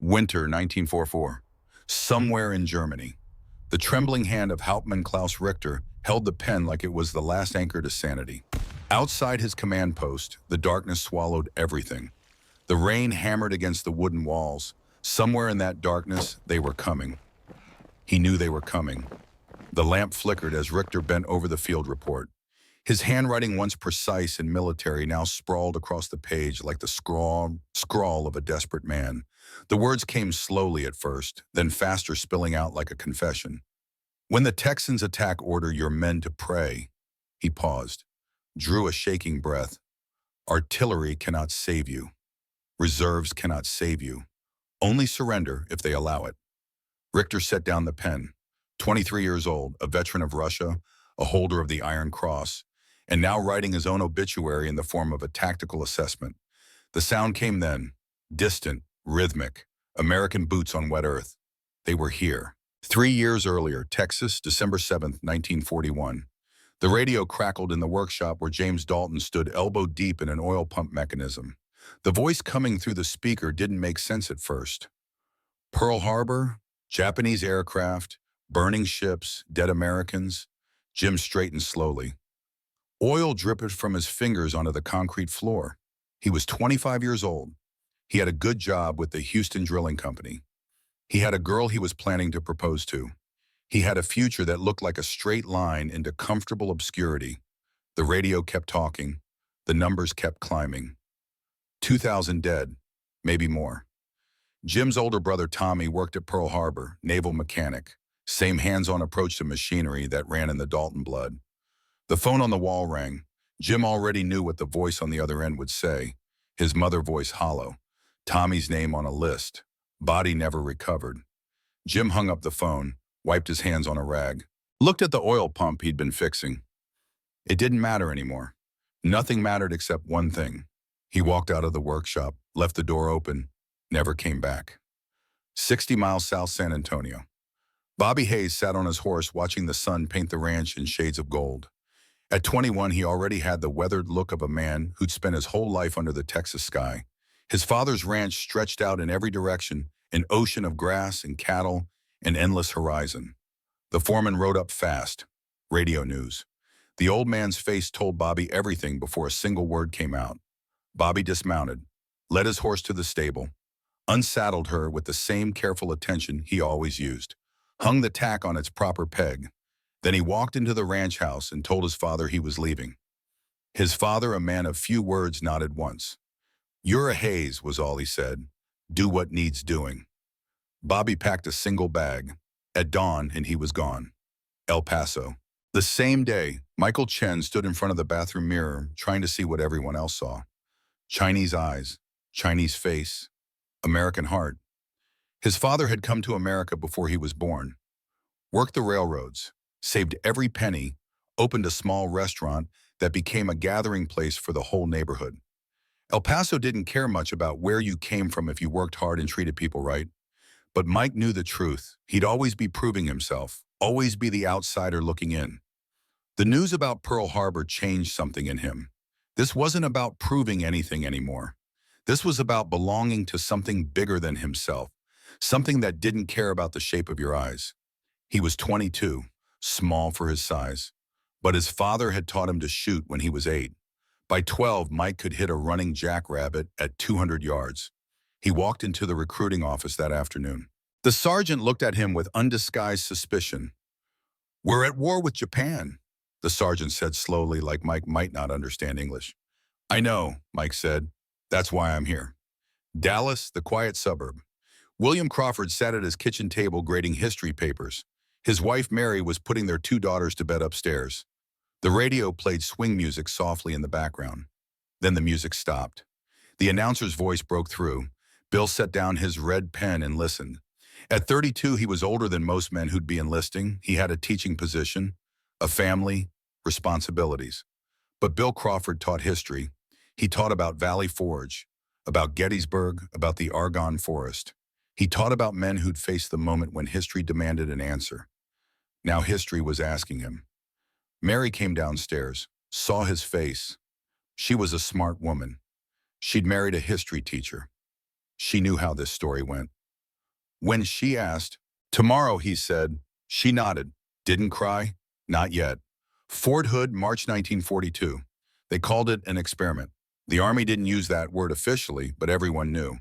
Winter 1944. Somewhere in Germany, the trembling hand of Hauptmann Klaus Richter held the pen like it was the last anchor to sanity. Outside his command post, the darkness swallowed everything. The rain hammered against the wooden walls. Somewhere in that darkness, they were coming. He knew they were coming. The lamp flickered as Richter bent over the field report. His handwriting, once precise and military, now sprawled across the page like the scrawl of a desperate man. The words came slowly at first, then faster, spilling out like a confession. When the Texans attack, order your men to pray. He paused, drew a shaking breath. Artillery cannot save you. Reserves cannot save you. Only surrender if they allow it. Richter set down the pen. 23 years old, a veteran of Russia, a holder of the Iron Cross, and now writing his own obituary in the form of a tactical assessment. The sound came then, distant, rhythmic, American boots on wet earth. They were here. 3 years earlier, Texas, December 7th, 1941. The radio crackled in the workshop where James Dalton stood elbow deep in an oil pump mechanism. The voice coming through the speaker didn't make sense at first. Pearl Harbor, Japanese aircraft, burning ships, dead Americans. Jim straightened slowly. Oil dripped from his fingers onto the concrete floor. He was 25 years old. He had a good job with the Houston Drilling Company. He had a girl he was planning to propose to. He had a future that looked like a straight line into comfortable obscurity. The radio kept talking. The numbers kept climbing. 2,000 dead, maybe more. Jim's older brother Tommy worked at Pearl Harbor, naval mechanic. Same hands-on approach to machinery that ran in the Dalton blood. The phone on the wall rang. Jim already knew what the voice on the other end would say. His mother voice hollow. Tommy's name on a list. Body never recovered. Jim hung up the phone, wiped his hands on a rag, looked at the oil pump he'd been fixing. It didn't matter anymore. Nothing mattered except one thing. He walked out of the workshop, left the door open, never came back. 60 miles south San Antonio. Bobby Hayes sat on his horse watching the sun paint the ranch in shades of gold. At 21, he already had the weathered look of a man who'd spent his whole life under the Texas sky. His father's ranch stretched out in every direction, an ocean of grass and cattle, an endless horizon. The foreman rode up fast. Radio news. The old man's face told Bobby everything before a single word came out. Bobby dismounted, led his horse to the stable, unsaddled her with the same careful attention he always used, hung the tack on its proper peg. Then he walked into the ranch house and told his father he was leaving. His father, a man of few words, nodded once. "You're a Hayes," was all he said. "Do what needs doing." Bobby packed a single bag. At dawn, and he was gone. El Paso. The same day, Michael Chen stood in front of the bathroom mirror, trying to see what everyone else saw. Chinese eyes, Chinese face, American heart. His father had come to America before he was born. Worked the railroads, saved every penny, opened a small restaurant that became a gathering place for the whole neighborhood. El Paso didn't care much about where you came from if you worked hard and treated people right. But Mike knew the truth. He'd always be proving himself, always be the outsider looking in. The news about Pearl Harbor changed something in him. This wasn't about proving anything anymore. This was about belonging to something bigger than himself, something that didn't care about the shape of your eyes. He was 22, small for his size, but his father had taught him to shoot when he was 8. By 12, Mike could hit a running jackrabbit at 200 yards. He walked into the recruiting office that afternoon. The sergeant looked at him with undisguised suspicion. "We're at war with Japan," the sergeant said slowly, like Mike might not understand English. "I know," Mike said. "That's why I'm here." Dallas, the quiet suburb. William Crawford sat at his kitchen table grading history papers. His wife, Mary, was putting their 2 daughters to bed upstairs. The radio played swing music softly in the background. Then the music stopped. The announcer's voice broke through. Bill set down his red pen and listened. At 32, he was older than most men who'd be enlisting. He had a teaching position, a family, responsibilities. But Bill Crawford taught history. He taught about Valley Forge, about Gettysburg, about the Argonne Forest. He taught about men who'd faced the moment when history demanded an answer. Now history was asking him. Mary came downstairs, saw his face. She was a smart woman. She'd married a history teacher. She knew how this story went. When she asked, "Tomorrow," he said. She nodded. Didn't cry? Not yet. Fort Hood, March 1942. They called it an experiment. The Army didn't use that word officially, but everyone knew.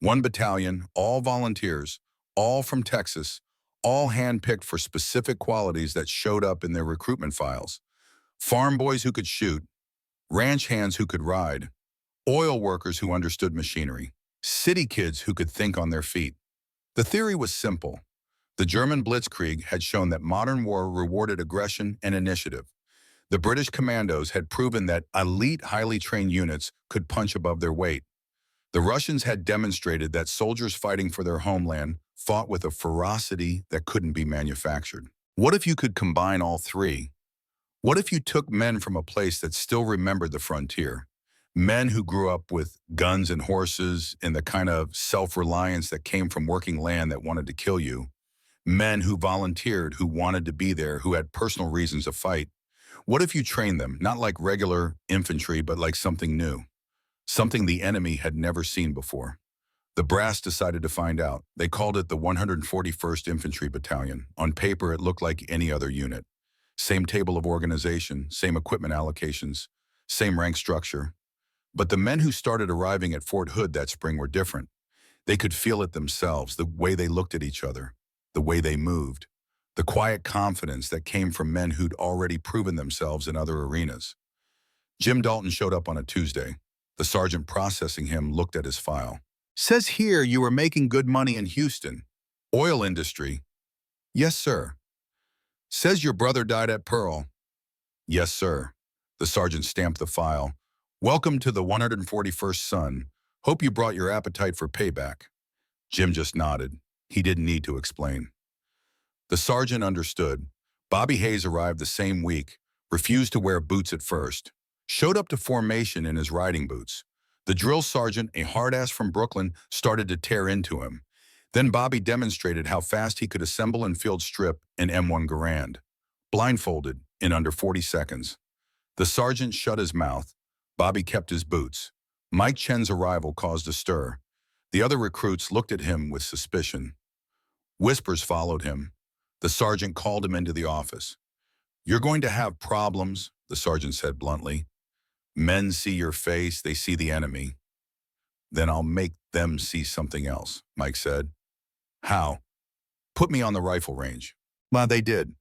One battalion, all volunteers, all from Texas, all handpicked for specific qualities that showed up in their recruitment files. Farm boys who could shoot, ranch hands who could ride, oil workers who understood machinery, city kids who could think on their feet. The theory was simple. The German Blitzkrieg had shown that modern war rewarded aggression and initiative. The British commandos had proven that elite, highly trained units could punch above their weight. The Russians had demonstrated that soldiers fighting for their homeland fought with a ferocity that couldn't be manufactured. What if you could combine all three? What if you took men from a place that still remembered the frontier? Men who grew up with guns and horses and the kind of self-reliance that came from working land that wanted to kill you. Men who volunteered, who wanted to be there, who had personal reasons to fight. What if you trained them, not like regular infantry, but like something new? Something the enemy had never seen before. The brass decided to find out. They called it the 141st Infantry Battalion. On paper, it looked like any other unit. Same table of organization, same equipment allocations, same rank structure. But the men who started arriving at Fort Hood that spring were different. They could feel it themselves, the way they looked at each other, the way they moved, the quiet confidence that came from men who'd already proven themselves in other arenas. Jim Dalton showed up on a Tuesday. The sergeant processing him looked at his file. "Says here you were making good money in Houston. Oil industry." "Yes, sir." "Says your brother died at Pearl." "Yes, sir." The sergeant stamped the file. "Welcome to the 141st Son. Hope you brought your appetite for payback." Jim just nodded. He didn't need to explain. The sergeant understood. Bobby Hayes arrived the same week, refused to wear boots at first, showed up to formation in his riding boots. The drill sergeant, a hard-ass from Brooklyn, started to tear into him. Then Bobby demonstrated how fast he could assemble and field strip an M1 Garand, blindfolded, in under 40 seconds. The sergeant shut his mouth. Bobby kept his boots. Mike Chen's arrival caused a stir. The other recruits looked at him with suspicion. Whispers followed him. The sergeant called him into the office. "You're going to have problems," the sergeant said bluntly. "Men see your face, they see the enemy." "Then I'll make them see something else," Mike said. "How?" "Put me on the rifle range." Well, they did.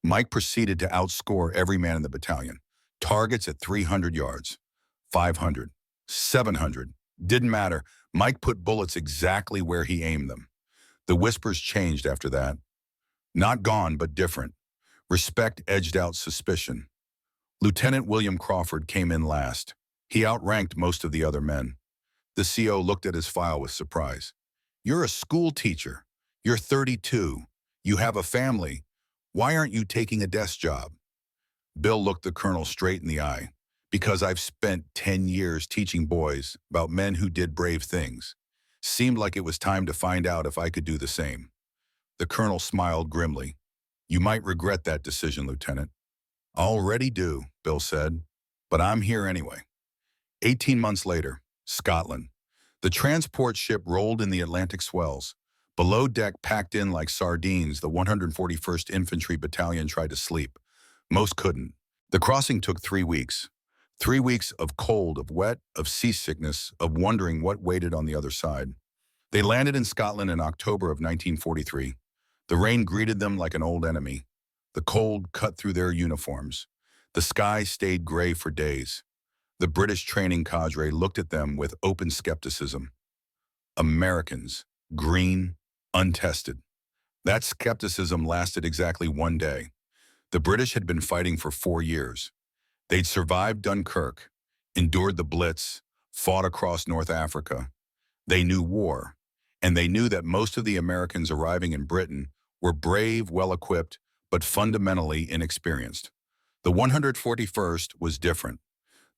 Mike proceeded to outscore every man in the battalion. Targets at 300 yards, 500, 700. Didn't matter. Mike put bullets exactly where he aimed them. The whispers changed after that. Not gone, but different. Respect edged out suspicion. Lieutenant William Crawford came in last. He outranked most of the other men. The CO looked at his file with surprise. "You're a school teacher. You're 32. You have a family. Why aren't you taking a desk job?" Bill looked the colonel straight in the eye. "Because I've spent 10 years teaching boys about men who did brave things. Seemed like it was time to find out if I could do the same." The colonel smiled grimly. "You might regret that decision, Lieutenant." "I already do," Bill said. "But I'm here anyway." 18 months later, Scotland. The transport ship rolled in the Atlantic swells. Below deck, packed in like sardines, the 141st Infantry Battalion tried to sleep. Most couldn't. The crossing took 3 weeks. 3 weeks of cold, of wet, of seasickness, of wondering what waited on the other side. They landed in Scotland in October of 1943. The rain greeted them like an old enemy. The cold cut through their uniforms. The sky stayed gray for days. The British training cadre looked at them with open skepticism. Americans, green, untested. That skepticism lasted exactly 1 day. The British had been fighting for 4 years. They'd survived Dunkirk, endured the Blitz, fought across North Africa. They knew war, and they knew that most of the Americans arriving in Britain were brave, well-equipped, but fundamentally inexperienced. The 141st was different.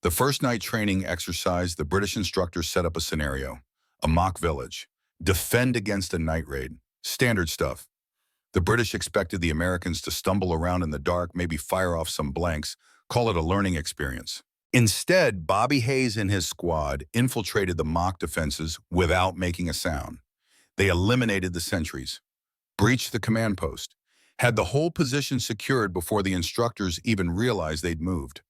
The first night training exercise, the British instructors set up a scenario, a mock village, defend against a night raid, standard stuff. The British expected the Americans to stumble around in the dark, maybe fire off some blanks, call it a learning experience. Instead, Bobby Hayes and his squad infiltrated the mock defenses without making a sound. They eliminated the sentries, breached the command post, had the whole position secured before the instructors even realized they'd moved.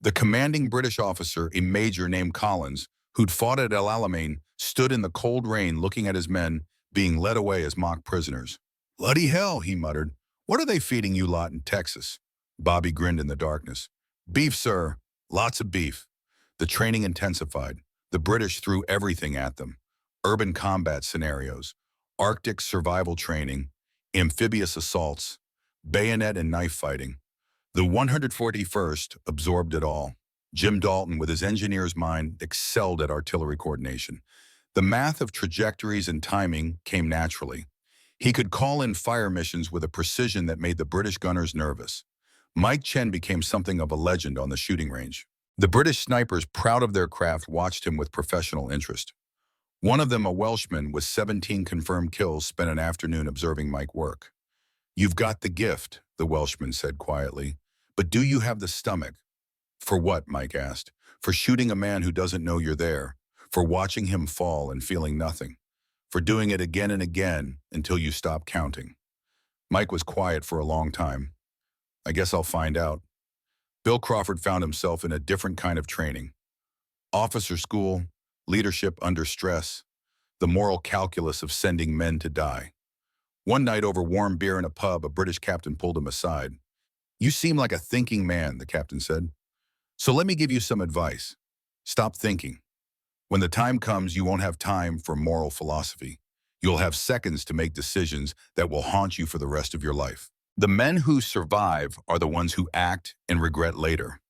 The commanding British officer, a major named Collins, who'd fought at El Alamein, stood in the cold rain looking at his men being led away as mock prisoners. "Bloody hell," he muttered. "What are they feeding you lot in Texas?" Bobby grinned in the darkness. "Beef, sir. Lots of beef." The training intensified. The British threw everything at them. Urban combat scenarios, Arctic survival training, amphibious assaults, bayonet and knife fighting. The 141st absorbed it all. Jim Dalton, with his engineer's mind, excelled at artillery coordination. The math of trajectories and timing came naturally. He could call in fire missions with a precision that made the British gunners nervous. Mike Chen became something of a legend on the shooting range. The British snipers, proud of their craft, watched him with professional interest. One of them, a Welshman with 17 confirmed kills, spent an afternoon observing Mike work. "You've got the gift," the Welshman said quietly. "But do you have the stomach?" "For what?" Mike asked. "For shooting a man who doesn't know you're there. For watching him fall and feeling nothing. For doing it again and again until you stop counting." Mike was quiet for a long time. "I guess I'll find out." Bill Crawford found himself in a different kind of training. Officer school, leadership under stress, the moral calculus of sending men to die. One night over warm beer in a pub, a British captain pulled him aside. "You seem like a thinking man," the captain said. "So let me give you some advice. Stop thinking. When the time comes, you won't have time for moral philosophy. You'll have seconds to make decisions that will haunt you for the rest of your life. The men who survive are the ones who act and regret later."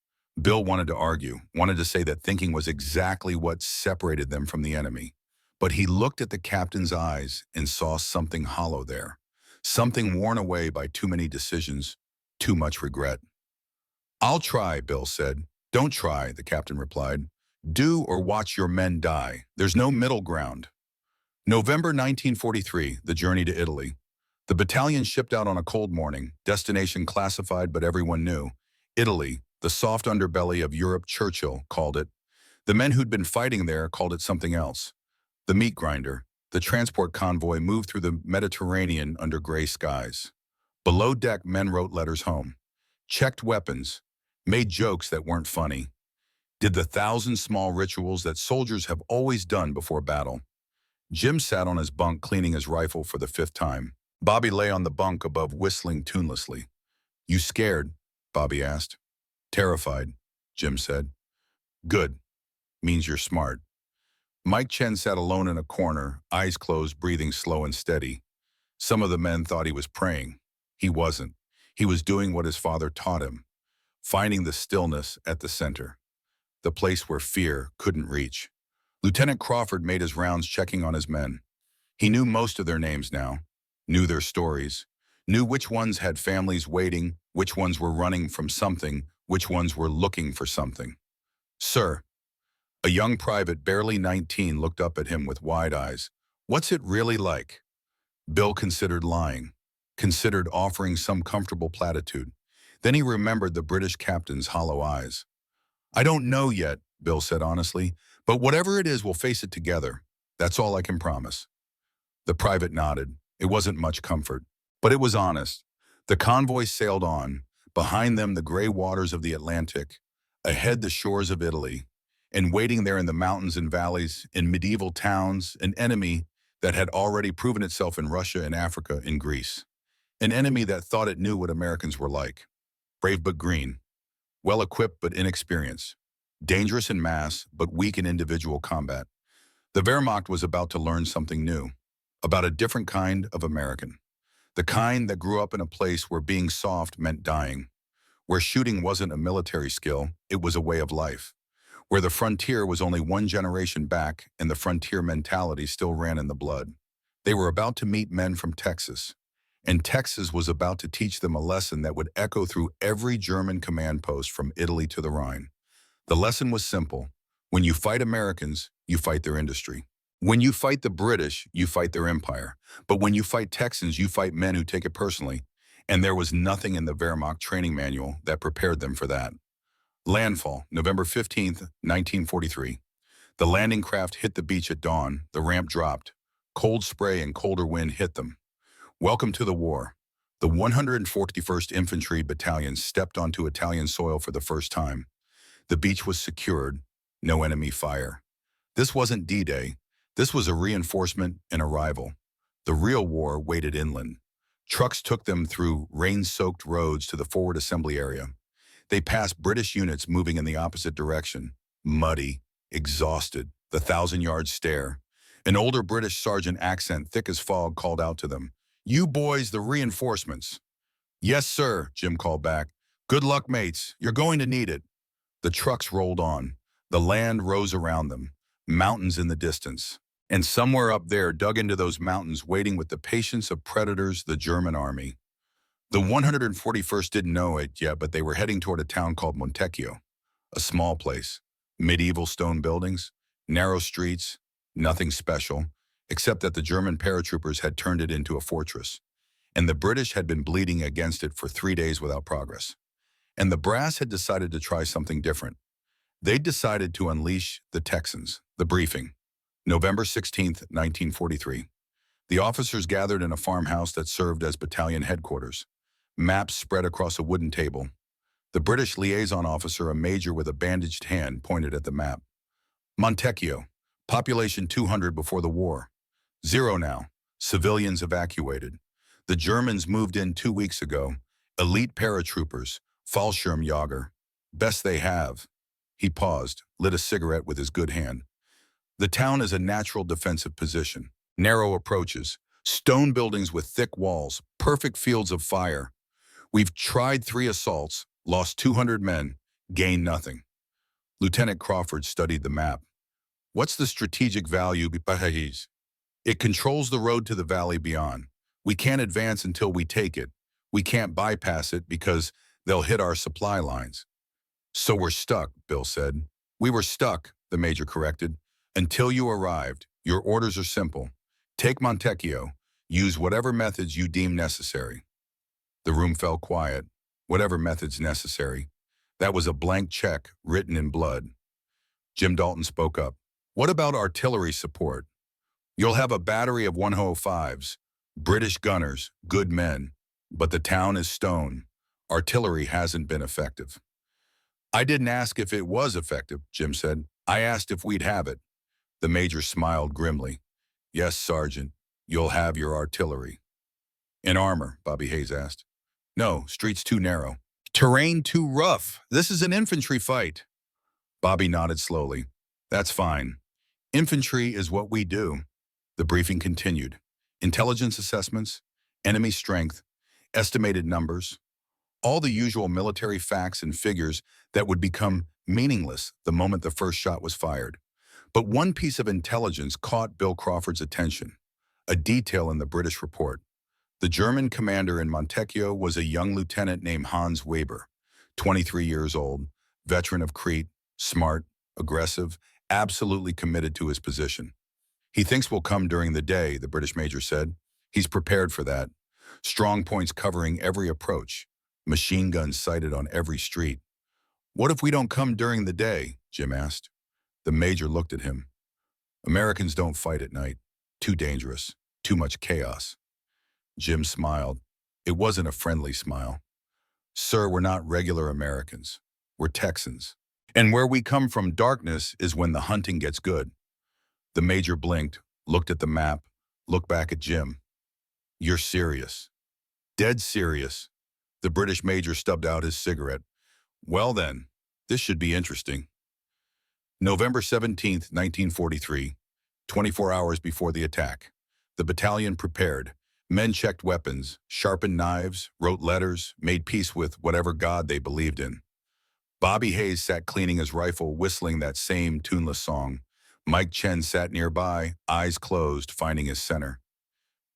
Bill wanted to argue, wanted to say that thinking was exactly what separated them from the enemy. But he looked at the captain's eyes and saw something hollow there, something worn away by too many decisions, too much regret. "I'll try," Bill said. "Don't try," the captain replied. "Do or watch your men die. There's no middle ground." November 1943, the journey to Italy. The battalion shipped out on a cold morning, destination classified but everyone knew. Italy, the soft underbelly of Europe, Churchill called it. The men who'd been fighting there called it something else. The meat grinder, the transport convoy, moved through the Mediterranean under gray skies. Below deck, men wrote letters home, checked weapons, made jokes that weren't funny, did the thousand small rituals that soldiers have always done before battle. Jim sat on his bunk cleaning his rifle for the 5th time. Bobby lay on the bunk above, whistling tunelessly. "You scared?" Bobby asked. "Terrified," Jim said. "Good. Means you're smart." Mike Chen sat alone in a corner, eyes closed, breathing slow and steady. Some of the men thought he was praying. He wasn't. He was doing what his father taught him, finding the stillness at the center, the place where fear couldn't reach. Lieutenant Crawford made his rounds, checking on his men. He knew most of their names now, knew their stories, knew which ones had families waiting, which ones were running from something, which ones were looking for something. "Sir," a young private, barely 19, looked up at him with wide eyes. "What's it really like?" Bill considered lying, considered offering some comfortable platitude. Then he remembered the British captain's hollow eyes. "I don't know yet," Bill said honestly, "but whatever it is, we'll face it together. That's all I can promise." The private nodded. It wasn't much comfort, but it was honest. The convoy sailed on, behind them the gray waters of the Atlantic, ahead the shores of Italy, and waiting there in the mountains and valleys, in medieval towns, an enemy that had already proven itself in Russia and Africa and Greece. An enemy that thought it knew what Americans were like. Brave but green, well-equipped but inexperienced, dangerous in mass but weak in individual combat. The Wehrmacht was about to learn something new, about a different kind of American. The kind that grew up in a place where being soft meant dying, where shooting wasn't a military skill, it was a way of life, where the frontier was only one generation back and the frontier mentality still ran in the blood. They were about to meet men from Texas, and Texas was about to teach them a lesson that would echo through every German command post from Italy to the Rhine. The lesson was simple. When you fight Americans, you fight their industry. When you fight the British, you fight their empire. But when you fight Texans, you fight men who take it personally. And there was nothing in the Wehrmacht training manual that prepared them for that. Landfall, November 15th, 1943. The landing craft hit the beach at dawn. The ramp dropped. Cold spray and colder wind hit them. Welcome to the war. The 141st Infantry Battalion stepped onto Italian soil for the first time. The beach was secured, no enemy fire. This wasn't D-Day. This was a reinforcement and arrival. The real war waited inland. Trucks took them through rain-soaked roads to the forward assembly area. They passed British units moving in the opposite direction, muddy, exhausted, the thousand-yard stare. An older British sergeant, accent thick as fog, called out to them, "You boys, the reinforcements." "Yes, sir," Jim called back. "Good luck, mates. You're going to need it." The trucks rolled on. The land rose around them, mountains in the distance. And somewhere up there, dug into those mountains, waiting with the patience of predators, the German army. The 141st didn't know it yet, but they were heading toward a town called Montecchio, a small place. Medieval stone buildings, narrow streets, nothing special, except that the German paratroopers had turned it into a fortress, and the British had been bleeding against it for 3 days without progress. And the brass had decided to try something different. They'd decided to unleash the Texans. The briefing. November 16th, 1943. The officers gathered in a farmhouse that served as battalion headquarters. Maps spread across a wooden table. The British liaison officer, a major with a bandaged hand, pointed at the map. Montecchio, population 200 before the war. 0 now, civilians evacuated. The Germans moved in 2 weeks ago. Elite paratroopers, Fallschirmjäger. Best they have. He paused, lit a cigarette with his good hand. The town is a natural defensive position. Narrow approaches, stone buildings with thick walls, perfect fields of fire. We've tried 3 assaults, lost 200 men, gained nothing. Lieutenant Crawford studied the map. What's the strategic value? It controls the road to the valley beyond. We can't advance until we take it. We can't bypass it because they'll hit our supply lines. So we're stuck, Bill said. We were stuck, the major corrected. Until you arrived. Your orders are simple. Take Montecchio. Use whatever methods you deem necessary. The room fell quiet. Whatever methods necessary. That was a blank check written in blood. Jim Dalton spoke up. What about artillery support? You'll have a battery of 105s. British gunners, good men. But the town is stone. Artillery hasn't been effective. I didn't ask if it was effective, Jim said. I asked if we'd have it. The major smiled grimly. Yes, Sergeant, you'll have your artillery. In armor, Bobby Hayes asked. No, streets too narrow. Terrain too rough. This is an infantry fight. Bobby nodded slowly. That's fine. Infantry is what we do. The briefing continued. Intelligence assessments, enemy strength, estimated numbers, all the usual military facts and figures that would become meaningless the moment the first shot was fired. But one piece of intelligence caught Bill Crawford's attention, a detail in the British report. The German commander in Montecchio was a young lieutenant named Hans Weber, 23 years old, veteran of Crete, smart, aggressive, absolutely committed to his position. He thinks we'll come during the day, the British major said. He's prepared for that. Strong points covering every approach. Machine guns sighted on every street. What if we don't come during the day? Jim asked. The major looked at him. Americans don't fight at night. Too dangerous. Too much chaos. Jim smiled. It wasn't a friendly smile. Sir, we're not regular Americans. We're Texans. And where we come from, darkness is when the hunting gets good. The major blinked, looked at the map, looked back at Jim. You're serious. Dead serious. The British major stubbed out his cigarette. Well then, this should be interesting. November 17th, 1943, 24 hours before the attack. The battalion prepared. Men checked weapons, sharpened knives, wrote letters, made peace with whatever god they believed in. Bobby Hayes sat cleaning his rifle, whistling that same tuneless song. Mike Chen sat nearby, eyes closed, finding his center.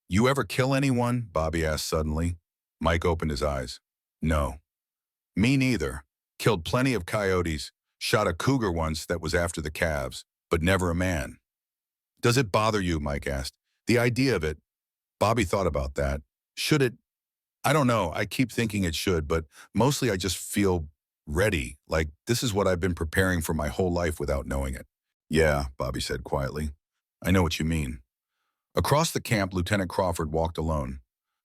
You ever kill anyone? Bobby asked suddenly. Mike opened his eyes. No. Me neither. Killed plenty of coyotes, shot a cougar once that was after the calves, but never a man. Does it bother you? Mike asked. The idea of it. Bobby thought about that. Should it? I don't know. I keep thinking it should, but mostly I just feel ready, like this is what I've been preparing for my whole life without knowing it. Yeah, Bobby said quietly. I know what you mean. Across the camp, Lieutenant Crawford walked alone.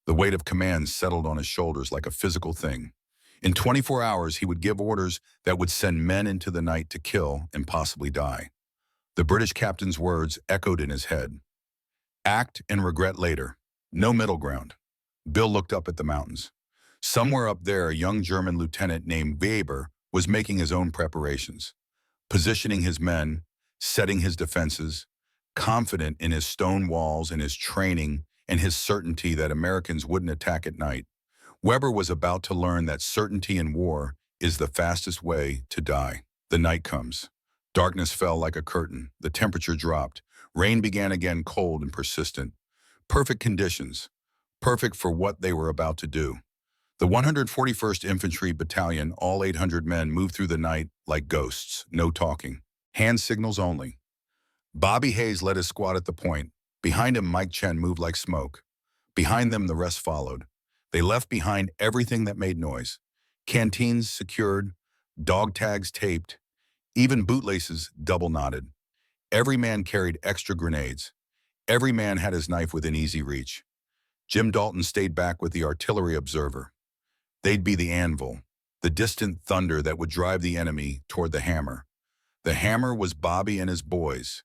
The weight of command settled on his shoulders like a physical thing. In 24 hours, he would give orders that would send men into the night to kill and possibly die. The British captain's words echoed in his head. Act and regret later. No middle ground. Bill looked up at the mountains. Somewhere up there, a young German lieutenant named Weber was making his own preparations, positioning his men, setting his defenses, confident in his stone walls and his training and his certainty that Americans wouldn't attack at night. Weber was about to learn that certainty in war is the fastest way to die. The night comes. Darkness fell like a curtain. The temperature dropped. Rain began again, cold and persistent. Perfect conditions. Perfect for what they were about to do. The 141st Infantry Battalion, all 800 men, moved through the night like ghosts, no talking. Hand signals only. Bobby Hayes led his squad at the point. Behind him, Mike Chen moved like smoke. Behind them, the rest followed. They left behind everything that made noise. Canteens secured, dog tags taped, even bootlaces double knotted. Every man carried extra grenades. Every man had his knife within easy reach. Jim Dalton stayed back with the artillery observer. They'd be the anvil, the distant thunder that would drive the enemy toward the hammer. The hammer was Bobby and his boys,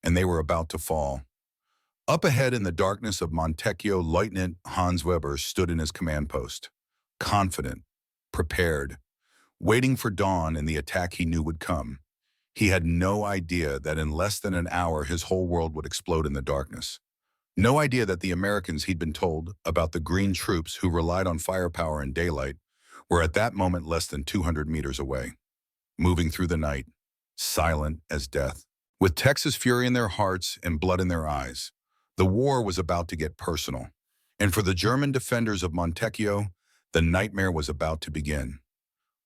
and they were about to fall. Up ahead in the darkness of Montecchio, Lieutenant Hans Weber stood in his command post, confident, prepared, waiting for dawn and the attack he knew would come. He had no idea that in less than an hour his whole world would explode in the darkness. No idea that the Americans he'd been told about, the green troops who relied on firepower and daylight, were at that moment less than 200 meters away, moving through the night, silent as death. With Texas fury in their hearts and blood in their eyes, the war was about to get personal. And for the German defenders of Montecchio, the nightmare was about to begin.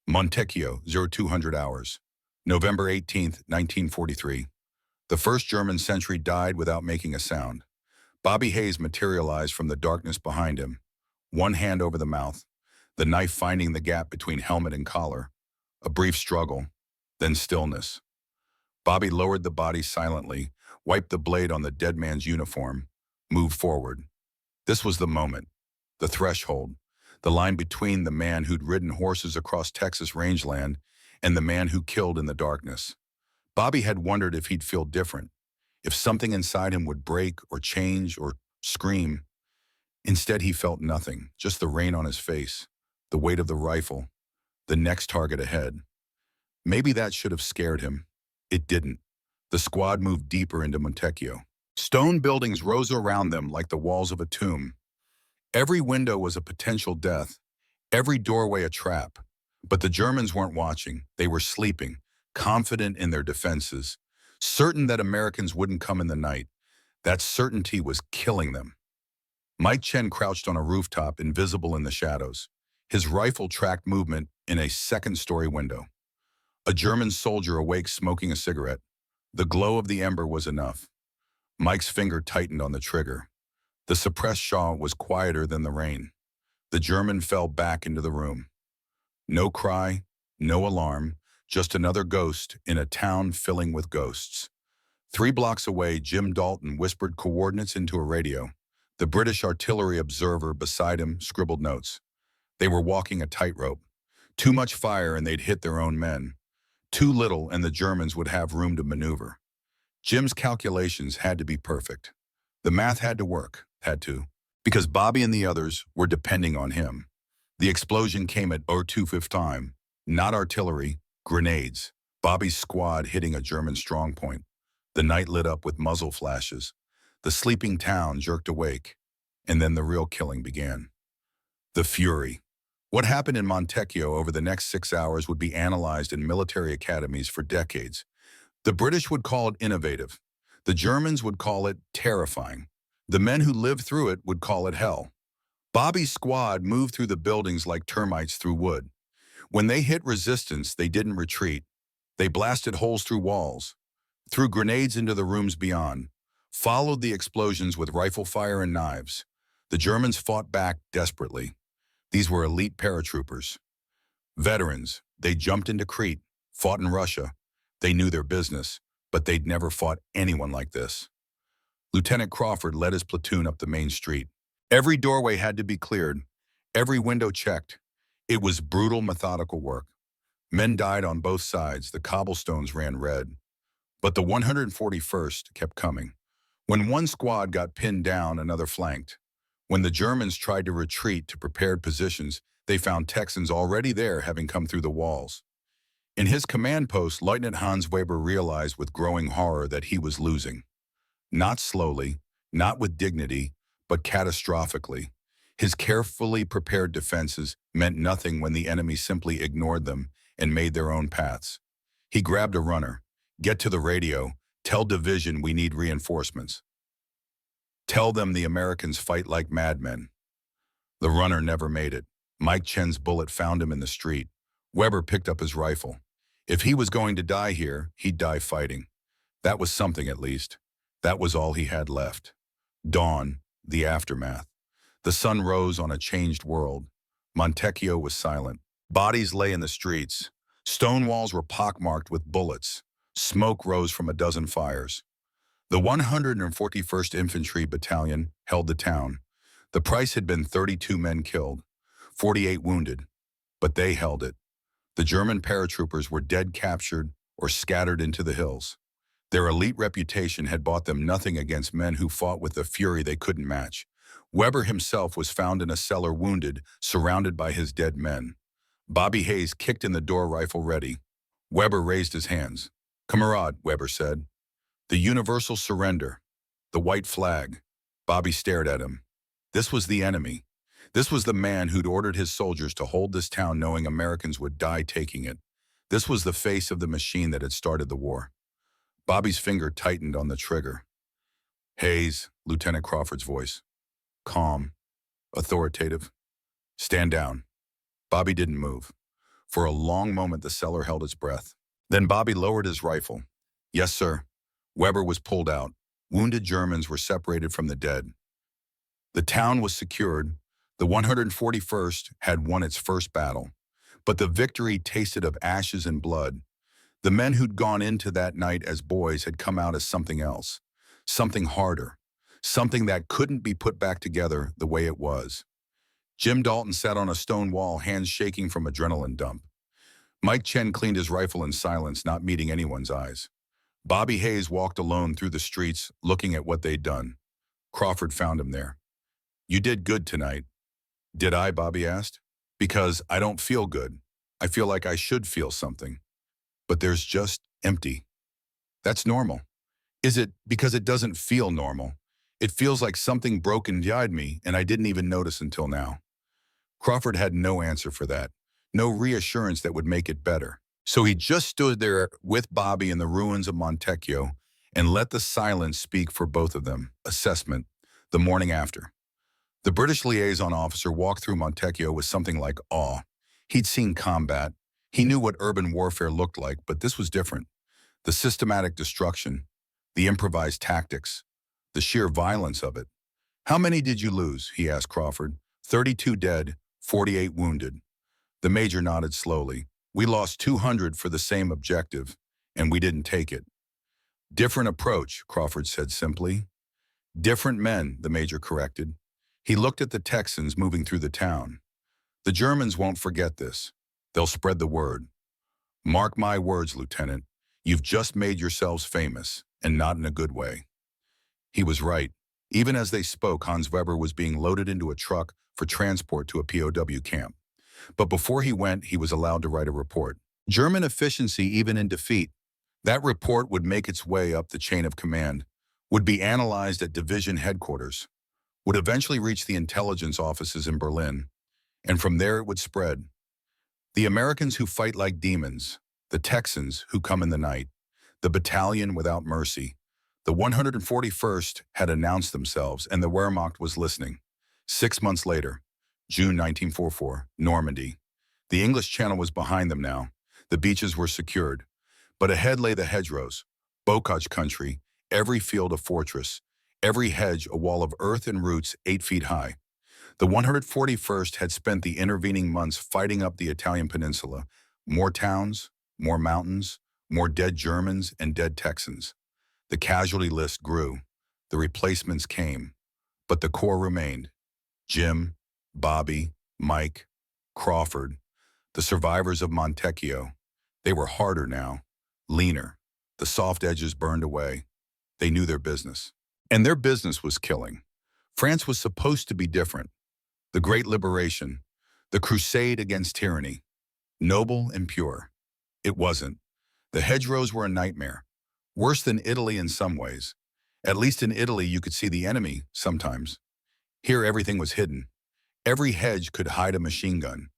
Montecchio, 0200 hours, November 18th, 1943. The first German sentry died without making a sound. Bobby Hayes materialized from the darkness behind him, one hand over the mouth, the knife finding the gap between helmet and collar. A brief struggle, then stillness. Bobby lowered the body silently, wiped the blade on the dead man's uniform, moved forward. This was the moment, the threshold, the line between the man who'd ridden horses across Texas rangeland and the man who killed in the darkness. Bobby had wondered if he'd feel different, if something inside him would break or change or scream. Instead, he felt nothing, just the rain on his face, the weight of the rifle, the next target ahead. Maybe that should have scared him. It didn't. The squad moved deeper into Montecchio. Stone buildings rose around them like the walls of a tomb. Every window was a potential death, every doorway a trap. But the Germans weren't watching. They were sleeping, confident in their defenses, certain that Americans wouldn't come in the night. That certainty was killing them. Mike Chen crouched on a rooftop, invisible in the shadows. His rifle tracked movement in a second-story window. A German soldier awake smoking a cigarette. The glow of the ember was enough. Mike's finger tightened on the trigger. The suppressed shot was quieter than the rain. The German fell back into the room. No cry, no alarm, just another ghost in a town filling with ghosts. 3 blocks away, Jim Dalton whispered coordinates into a radio. The British artillery observer beside him scribbled notes. They were walking a tightrope. Too much fire and they'd hit their own men. Too little and the Germans would have room to maneuver. Jim's calculations had to be perfect. The math had to work, because Bobby and the others were depending on him. The explosion came at 02:15, not artillery, grenades. Bobby's squad hitting a German strongpoint. The night lit up with muzzle flashes. The sleeping town jerked awake, and then the real killing began. The fury. What happened in Montecchio over the next 6 hours would be analyzed in military academies for decades. The British would call it innovative. The Germans would call it terrifying. The men who lived through it would call it hell. Bobby's squad moved through the buildings like termites through wood. When they hit resistance, they didn't retreat. They blasted holes through walls, threw grenades into the rooms beyond, followed the explosions with rifle fire and knives. The Germans fought back desperately. These were elite paratroopers. Veterans, they jumped into Crete, fought in Russia. They knew their business, but they'd never fought anyone like this. Lieutenant Crawford led his platoon up the main street. Every doorway had to be cleared, every window checked. It was brutal, methodical work. Men died on both sides, the cobblestones ran red. But the 141st kept coming. When one squad got pinned down, another flanked. When the Germans tried to retreat to prepared positions, they found Texans already there, having come through the walls. In his command post, Lieutenant Hans Weber realized with growing horror that he was losing. Not slowly, not with dignity, but catastrophically. His carefully prepared defenses meant nothing when the enemy simply ignored them and made their own paths. He grabbed a runner. Get to the radio. Tell division we need reinforcements. Tell them the Americans fight like madmen. The runner never made it. Mike Chen's bullet found him in the street. Weber picked up his rifle. If he was going to die here, he'd die fighting. That was something, at least. That was all he had left. Dawn, the aftermath. The sun rose on a changed world. Montecchio was silent. Bodies lay in the streets. Stone walls were pockmarked with bullets. Smoke rose from a dozen fires. The 141st Infantry Battalion held the town. The price had been 32 men killed, 48 wounded, but they held it. The German paratroopers were dead, captured, or scattered into the hills. Their elite reputation had bought them nothing against men who fought with a fury they couldn't match. Weber himself was found in a cellar, wounded, surrounded by his dead men. Bobby Hayes kicked in the door, rifle ready. Weber raised his hands. "Kamerad," Weber said. "The universal surrender. The white flag." Bobby stared at him. This was the enemy. This was the man who'd ordered his soldiers to hold this town knowing Americans would die taking it. This was the face of the machine that had started the war. Bobby's finger tightened on the trigger. "Hayes," Lieutenant Crawford's voice. Calm, authoritative. "Stand down." Bobby didn't move. For a long moment, the cellar held its breath. Then Bobby lowered his rifle. "Yes, sir." Weber was pulled out. Wounded Germans were separated from the dead. The town was secured. The 141st had won its first battle. But the victory tasted of ashes and blood. The men who'd gone into that night as boys had come out as something else. Something harder. Something that couldn't be put back together the way it was. Jim Dalton sat on a stone wall, hands shaking from adrenaline dump. Mike Chen cleaned his rifle in silence, not meeting anyone's eyes. Bobby Hayes walked alone through the streets, looking at what they'd done. Crawford found him there. "You did good tonight." "Did I?" Bobby asked. "Because I don't feel good. I feel like I should feel something. But there's just empty. That's normal." "Is it because it doesn't feel normal? It feels like something broke inside me, and I didn't even notice until now." Crawford had no answer for that. No reassurance that would make it better. So he just stood there with Bobby in the ruins of Montecchio and let the silence speak for both of them. Assessment, the morning after. The British liaison officer walked through Montecchio with something like awe. He'd seen combat. He knew what urban warfare looked like, but this was different. The systematic destruction, the improvised tactics, the sheer violence of it. "How many did you lose?" he asked Crawford. 32 dead, 48 wounded. The major nodded slowly. "We lost 200 for the same objective, and we didn't take it." "Different approach," Crawford said simply. "Different men," the major corrected. He looked at the Texans moving through the town. "The Germans won't forget this. They'll spread the word. Mark my words, Lieutenant. You've just made yourselves famous, and not in a good way." He was right. Even as they spoke, Hans Weber was being loaded into a truck for transport to a POW camp. But before he went, he was allowed to write a report. German efficiency even in defeat. That report would make its way up the chain of command, would be analyzed at division headquarters, would eventually reach the intelligence offices in Berlin, and from there it would spread. The Americans who fight like demons, the Texans who come in the night, the battalion without mercy. The 141st had announced themselves, and the Wehrmacht was listening. 6 months later, June 1944, Normandy. The English Channel was behind them now. The beaches were secured. But ahead lay the hedgerows, bocage country, every field a fortress, every hedge a wall of earth and roots 8 feet high. The 141st had spent the intervening months fighting up the Italian peninsula. More towns, more mountains, more dead Germans and dead Texans. The casualty list grew. The replacements came, but the core remained. Jim, Bobby, Mike, Crawford, the survivors of Montecchio. They were harder now, leaner. The soft edges burned away. They knew their business. And their business was killing. France was supposed to be different. The Great Liberation, the crusade against tyranny, noble and pure. It wasn't. The hedgerows were a nightmare. Worse than Italy in some ways. At least in Italy you could see the enemy sometimes. Here everything was hidden. Every hedge could hide a machine gun.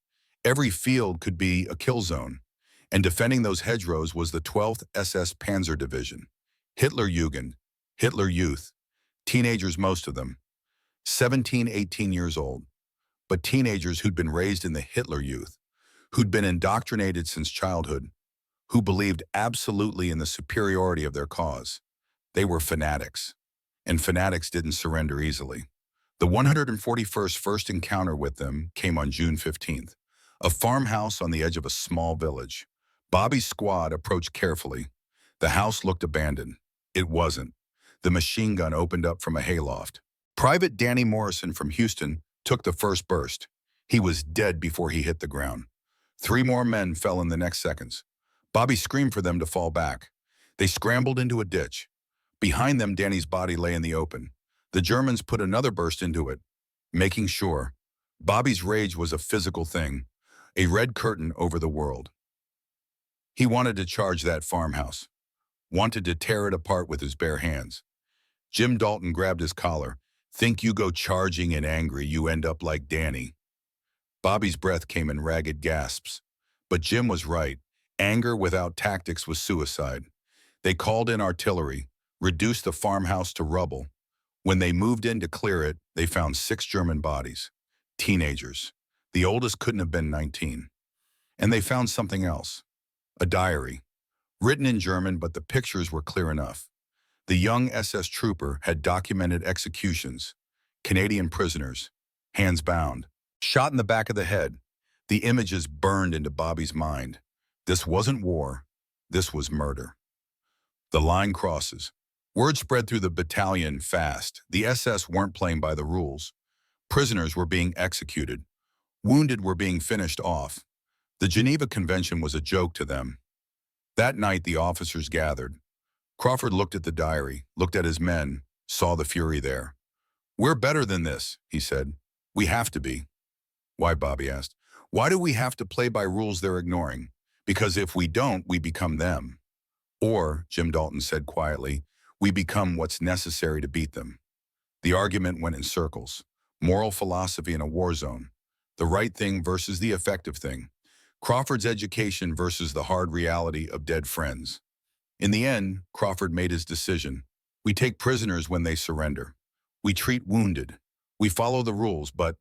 Every field could be a kill zone. And defending those hedgerows was the 12th SS Panzer Division. Hitlerjugend, Hitler Youth, teenagers most of them, 17, 18 years old, but teenagers who'd been raised in the Hitler Youth, who'd been indoctrinated since childhood, who believed absolutely in the superiority of their cause. They were fanatics, and fanatics didn't surrender easily. The 141st first encounter with them came on June 15th, a farmhouse on the edge of a small village. Bobby's squad approached carefully. The house looked abandoned. It wasn't. The machine gun opened up from a hayloft. Private Danny Morrison from Houston took the first burst. He was dead before he hit the ground. 3 more men fell in the next seconds. Bobby screamed for them to fall back. They scrambled into a ditch. Behind them, Danny's body lay in the open. The Germans put another burst into it, making sure. Bobby's rage was a physical thing, a red curtain over the world. He wanted to charge that farmhouse, wanted to tear it apart with his bare hands. Jim Dalton grabbed his collar. Think you go charging and angry, you end up like Danny. Bobby's breath came in ragged gasps. But Jim was right. Anger without tactics was suicide. They called in artillery, reduced the farmhouse to rubble. When they moved in to clear it, they found 6 German bodies. Teenagers. The oldest couldn't have been 19. And they found something else. A diary. Written in German, but the pictures were clear enough. The young SS trooper had documented executions. Canadian prisoners. Hands bound. Shot in the back of the head. The images burned into Bobby's mind. This wasn't war. This was murder. The line crosses. Word spread through the battalion fast. The SS weren't playing by the rules. Prisoners were being executed. Wounded were being finished off. The Geneva Convention was a joke to them. That night, the officers gathered. Crawford looked at the diary, looked at his men, saw the fury there. "We're better than this," he said. "We have to be." "Why?" Bobby asked. "Why do we have to play by rules they're ignoring? Because if we don't, we become them. Or," Jim Dalton said quietly, "we become what's necessary to beat them." The argument went in circles. Moral philosophy in a war zone. The right thing versus the effective thing. Crawford's education versus the hard reality of dead friends. In the end, Crawford made his decision. We take prisoners when they surrender. We treat wounded. We follow the rules, but,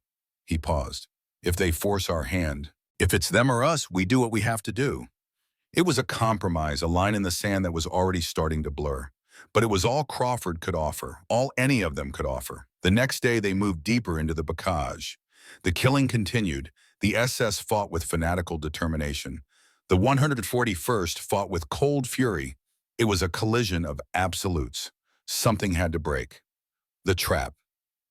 he paused, if they force our hand, if it's them or us, we do what we have to do. It was a compromise, a line in the sand that was already starting to blur. But it was all Crawford could offer, all any of them could offer. The next day, they moved deeper into the bocage. The killing continued. The SS fought with fanatical determination. The 141st fought with cold fury. It was a collision of absolutes. Something had to break. The trap.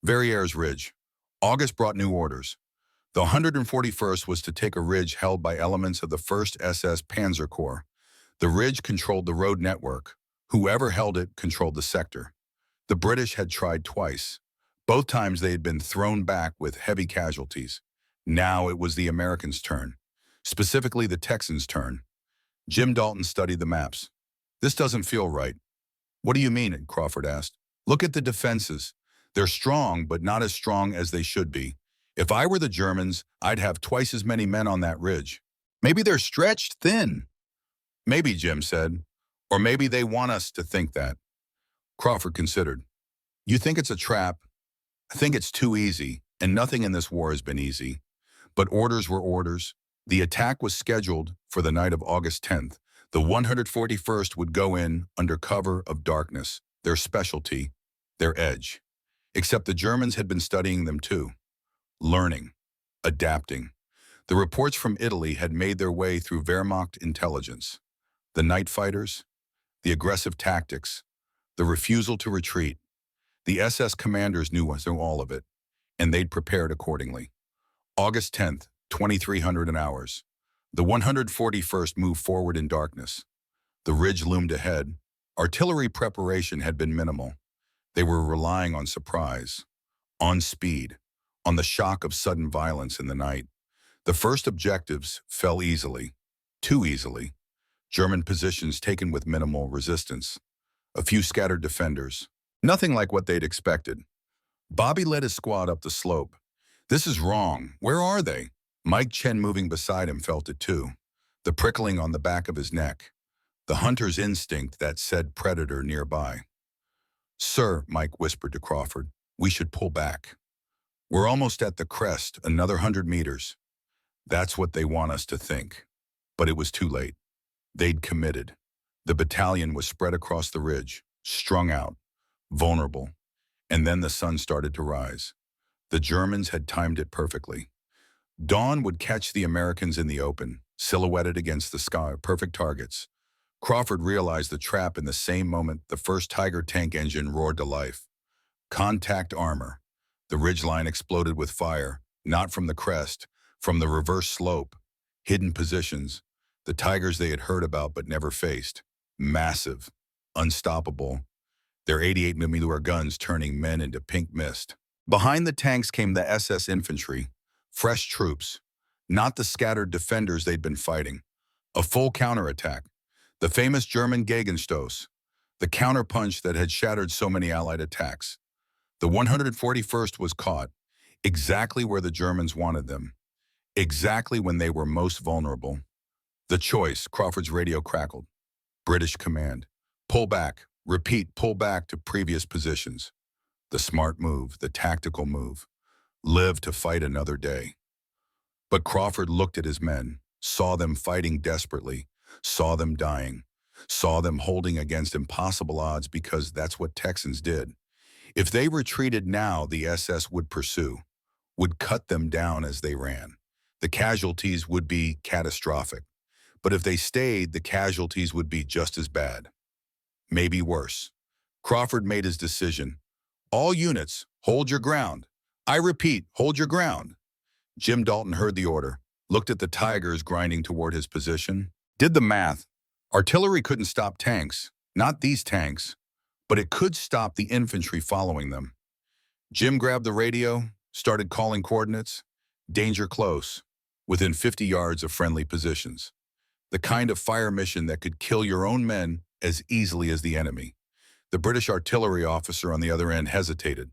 Verrières Ridge. August brought new orders. The 141st was to take a ridge held by elements of the 1st SS Panzer Corps. The ridge controlled the road network. Whoever held it controlled the sector. The British had tried twice. Both times they had been thrown back with heavy casualties. Now it was the Americans' turn. Specifically the Texans' turn. Jim Dalton studied the maps. "This doesn't feel right." "What do you mean?" Crawford asked. "Look at the defenses. They're strong, but not as strong as they should be. If I were the Germans, I'd have twice as many men on that ridge. Maybe they're stretched thin." "Maybe," Jim said. "Or maybe they want us to think that." Crawford considered. "You think it's a trap? I think it's too easy, and nothing in this war has been easy. But orders were orders. The attack was scheduled for the night of August 10th. The 141st would go in under cover of darkness, their specialty, their edge. Except the Germans had been studying them too. Learning, adapting. The reports from Italy had made their way through Wehrmacht intelligence. The night fighters, the aggressive tactics, the refusal to retreat. The SS commanders knew all of it, and they'd prepared accordingly. August 10th, 2300 hours. The 141st moved forward in darkness. The ridge loomed ahead. Artillery preparation had been minimal. They were relying on surprise, on speed, on the shock of sudden violence in the night. The first objectives fell easily, too easily. German positions taken with minimal resistance. A few scattered defenders. Nothing like what they'd expected. Bobby led his squad up the slope. This is wrong. Where are they? Mike Chen, moving beside him, felt it too. The prickling on the back of his neck. The hunter's instinct that said predator nearby. Sir, Mike whispered to Crawford, we should pull back. We're almost at the crest, another 100 meters. That's what they want us to think. But it was too late. They'd committed. The battalion was spread across the ridge, strung out, vulnerable. And then the sun started to rise. The Germans had timed it perfectly. Dawn would catch the Americans in the open, silhouetted against the sky, perfect targets. Crawford realized the trap in the same moment the first Tiger tank engine roared to life. Contact armor. The ridgeline exploded with fire, not from the crest, from the reverse slope. Hidden positions, the Tigers they had heard about but never faced. Massive, unstoppable. Their 88mm guns turning men into pink mist. Behind the tanks came the SS infantry, fresh troops, not the scattered defenders they'd been fighting. A full counterattack. The famous German Gegenstoß, the counterpunch that had shattered so many Allied attacks. The 141st was caught, exactly where the Germans wanted them, exactly when they were most vulnerable. The choice, Crawford's radio crackled. British command. Pull back, repeat, pull back to previous positions. The smart move, the tactical move. Live to fight another day. But Crawford looked at his men, saw them fighting desperately, saw them dying, saw them holding against impossible odds because that's what Texans did. If they retreated now, the SS would pursue, would cut them down as they ran. The casualties would be catastrophic. But if they stayed, the casualties would be just as bad. Maybe worse. Crawford made his decision. All units, hold your ground. I repeat, hold your ground. Jim Dalton heard the order, looked at the Tigers grinding toward his position, did the math. Artillery couldn't stop tanks, not these tanks, but it could stop the infantry following them. Jim grabbed the radio, started calling coordinates. Danger close, within 50 yards of friendly positions. The kind of fire mission that could kill your own men as easily as the enemy. The British artillery officer on the other end hesitated.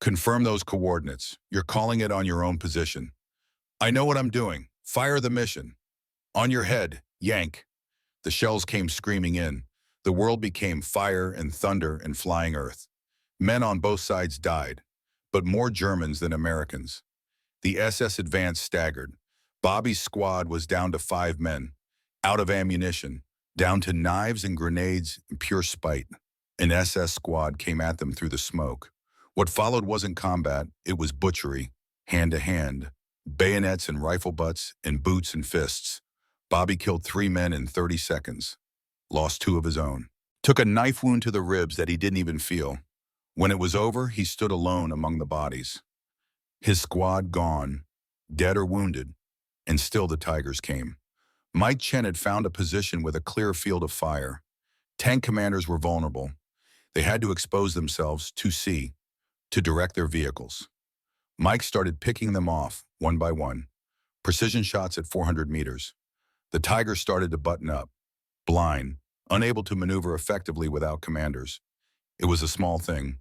Confirm those coordinates. You're calling it on your own position. I know what I'm doing. Fire the mission. On your head, yank. The shells came screaming in. The world became fire and thunder and flying earth. Men on both sides died, but more Germans than Americans. The SS advance staggered. Bobby's squad was down to 5 men, out of ammunition, down to knives and grenades and pure spite. An SS squad came at them through the smoke. What followed wasn't combat, it was butchery, hand to hand, bayonets and rifle butts and boots and fists. Bobby killed 3 men in 30 seconds, lost 2 of his own, took a knife wound to the ribs that he didn't even feel. When it was over, he stood alone among the bodies. His squad gone, dead or wounded, and still the Tigers came. Mike Chen had found a position with a clear field of fire. Tank commanders were vulnerable. They had to expose themselves to sea, to direct their vehicles. Mike started picking them off, one by one. Precision shots at 400 meters. The Tigers started to button up, blind, unable to maneuver effectively without commanders. It was a small thing,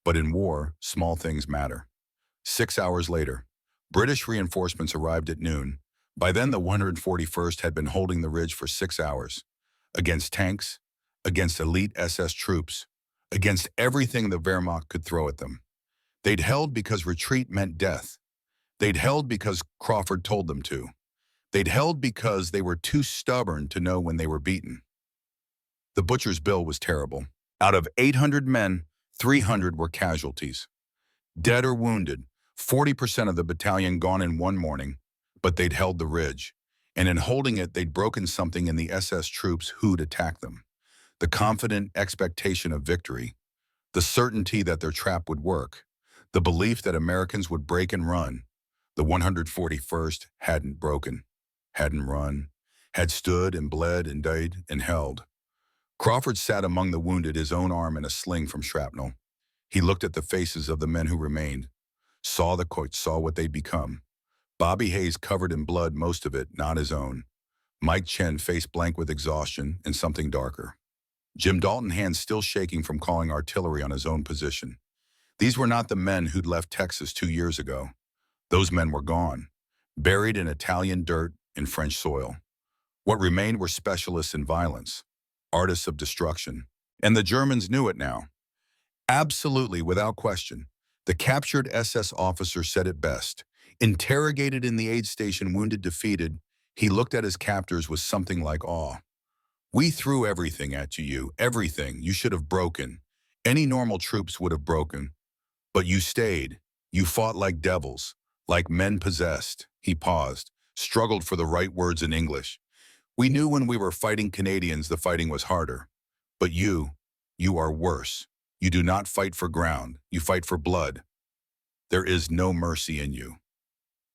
but in war, small things matter. 6 hours later, British reinforcements arrived at noon. By then, the 141st had been holding the ridge for 6 hours, against tanks, against elite SS troops, against everything the Wehrmacht could throw at them. They'd held because retreat meant death. They'd held because Crawford told them to. They'd held because they were too stubborn to know when they were beaten. The butcher's bill was terrible. Out of 800 men, 300 were casualties. Dead or wounded, 40% of the battalion gone in one morning, but they'd held the ridge. And in holding it, they'd broken something in the SS troops who'd attacked them. The confident expectation of victory. The certainty that their trap would work, the belief that Americans would break and run. The 141st hadn't broken, hadn't run, had stood and bled and died and held. Crawford sat among the wounded, his own arm in a sling from shrapnel. He looked at the faces of the men who remained, saw the quotes, saw what they'd become. Bobby Hayes covered in blood, most of it not his own. Mike Chen face blank with exhaustion and something darker. Jim Dalton, hands still shaking from calling artillery on his own position. These were not the men who'd left Texas 2 years ago. Those men were gone, buried in Italian dirt and French soil. What remained were specialists in violence, artists of destruction. And the Germans knew it now. Absolutely, without question. The captured SS officer said it best. Interrogated in the aid station, wounded, defeated, he looked at his captors with something like awe. "We threw everything at you, everything. You should have broken. Any normal troops would have broken. But you stayed. You fought like devils, like men possessed." He paused, struggled for the right words in English. "We knew when we were fighting Canadians the fighting was harder. But you are worse. You do not fight for ground. You fight for blood. There is no mercy in you."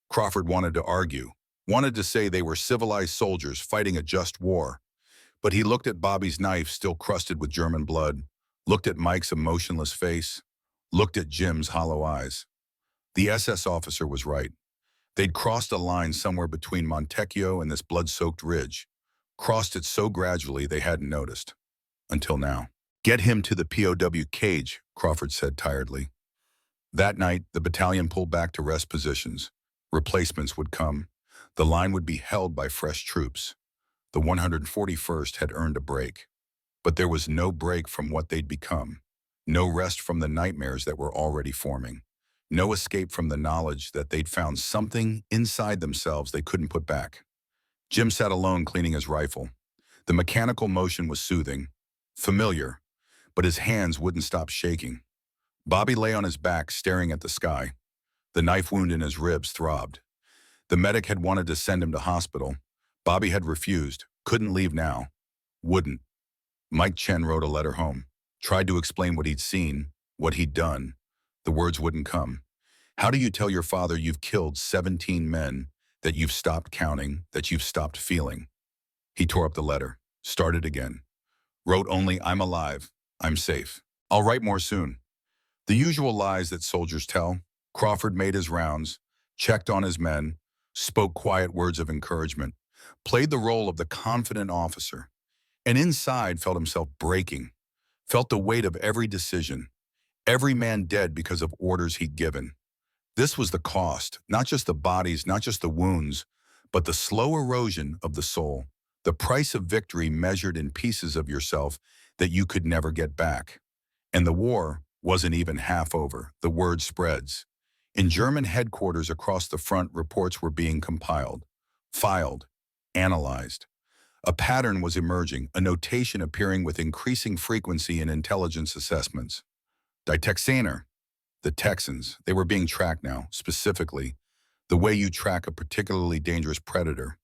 Crawford wanted to argue, wanted to say they were civilized soldiers fighting a just war. But he looked at Bobby's knife still crusted with German blood, looked at Mike's emotionless face, looked at Jim's hollow eyes. The SS officer was right. They'd crossed a line somewhere between Montecchio and this blood-soaked ridge, crossed it so gradually they hadn't noticed. Until now. "Get him to the POW cage," Crawford said tiredly. That night, the battalion pulled back to rest positions. Replacements would come. The line would be held by fresh troops. The 141st had earned a break. But there was no break from what they'd become. No rest from the nightmares that were already forming. No escape from the knowledge that they'd found something inside themselves they couldn't put back. Jim sat alone cleaning his rifle. The mechanical motion was soothing, familiar, but his hands wouldn't stop shaking. Bobby lay on his back, staring at the sky. The knife wound in his ribs throbbed. The medic had wanted to send him to hospital. Bobby had refused, couldn't leave now, wouldn't. Mike Chen wrote a letter home, tried to explain what he'd seen, what he'd done. The words wouldn't come. How do you tell your father you've killed 17 men, that you've stopped counting, that you've stopped feeling? He tore up the letter, started again. Wrote only, "I'm alive, I'm safe. I'll write more soon." The usual lies that soldiers tell. Crawford made his rounds, checked on his men, spoke quiet words of encouragement, played the role of the confident officer, and inside felt himself breaking, felt the weight of every decision, every man dead because of orders he'd given. This was the cost, not just the bodies, not just the wounds, but the slow erosion of the soul, the price of victory measured in pieces of yourself that you could never get back. And the war wasn't even half over. The word spreads. In German headquarters across the front, reports were being compiled, filed, analyzed. A pattern was emerging, a notation appearing with increasing frequency in intelligence assessments. Die Texaner, the Texans, they were being tracked now, specifically, the way you track a particularly dangerous predator.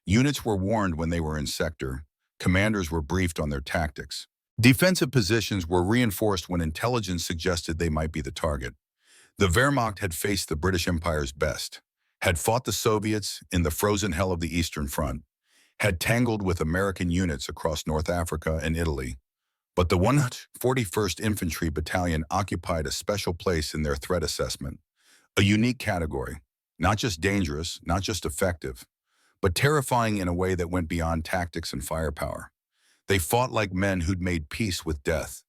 Units were warned when they were in sector. Commanders were briefed on their tactics. Defensive positions were reinforced when intelligence suggested they might be the target. The Wehrmacht had faced the British Empire's best, had fought the Soviets in the frozen hell of the Eastern Front, had tangled with American units across North Africa and Italy. But the 141st Infantry Battalion occupied a special place in their threat assessment, a unique category, not just dangerous, not just effective, but terrifying in a way that went beyond tactics and firepower. They fought like men who'd made peace with death,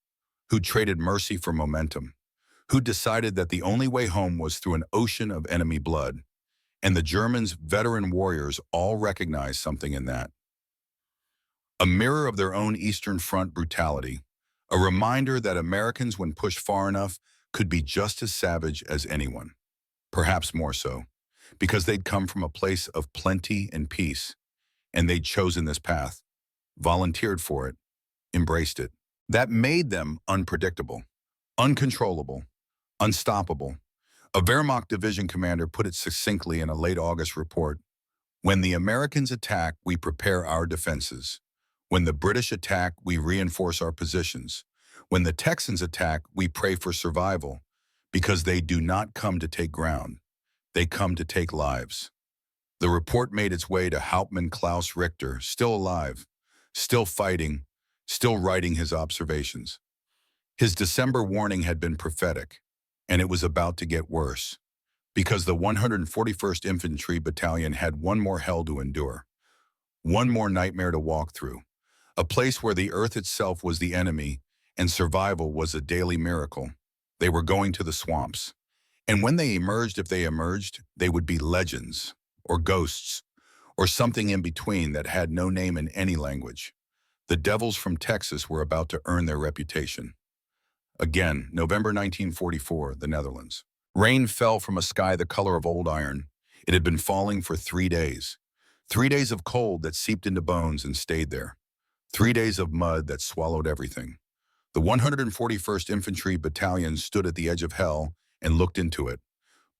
who'd traded mercy for momentum, who'd decided that the only way home was through an ocean of enemy blood. And the Germans' veteran warriors all recognized something in that. A mirror of their own Eastern Front brutality, a reminder that Americans, when pushed far enough, could be just as savage as anyone. Perhaps more so, because they'd come from a place of plenty and peace, and they'd chosen this path, volunteered for it, embraced it. That made them unpredictable, uncontrollable, unstoppable. A Wehrmacht division commander put it succinctly in a late August report: "When the Americans attack, we prepare our defenses. When the British attack, we reinforce our positions. When the Texans attack, we pray for survival because they do not come to take ground. They come to take lives. The report made its way to Hauptmann Klaus Richter, still alive, still fighting, still writing his observations. His December warning had been prophetic, and it was about to get worse, because the 141st Infantry Battalion had one more hell to endure, one more nightmare to walk through, a place where the earth itself was the enemy and survival was a daily miracle. They were going to the swamps. And when they emerged, if they emerged, they would be legends, or ghosts, or something in between that had no name in any language. The devils from Texas were about to earn their reputation. Again, November 1944, the Netherlands. Rain fell from a sky the color of old iron. It had been falling for 3 days. 3 days of cold that seeped into bones and stayed there. 3 days of mud that swallowed everything. The 141st Infantry Battalion stood at the edge of hell and looked into it.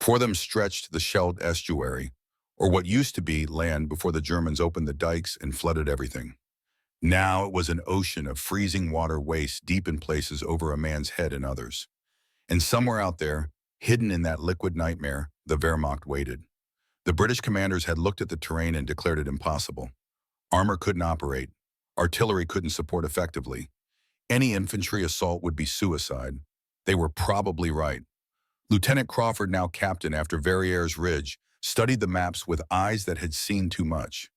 For them stretched the shelled estuary, or what used to be land before the Germans opened the dikes and flooded everything. Now it was an ocean of freezing water waist deep in places over a man's head and others. And somewhere out there, hidden in that liquid nightmare, the Wehrmacht waited. The British commanders had looked at the terrain and declared it impossible. Armor couldn't operate. Artillery couldn't support effectively. Any infantry assault would be suicide. They were probably right. Lieutenant Crawford, now captain after Verrières Ridge, studied the maps with eyes that had seen too much.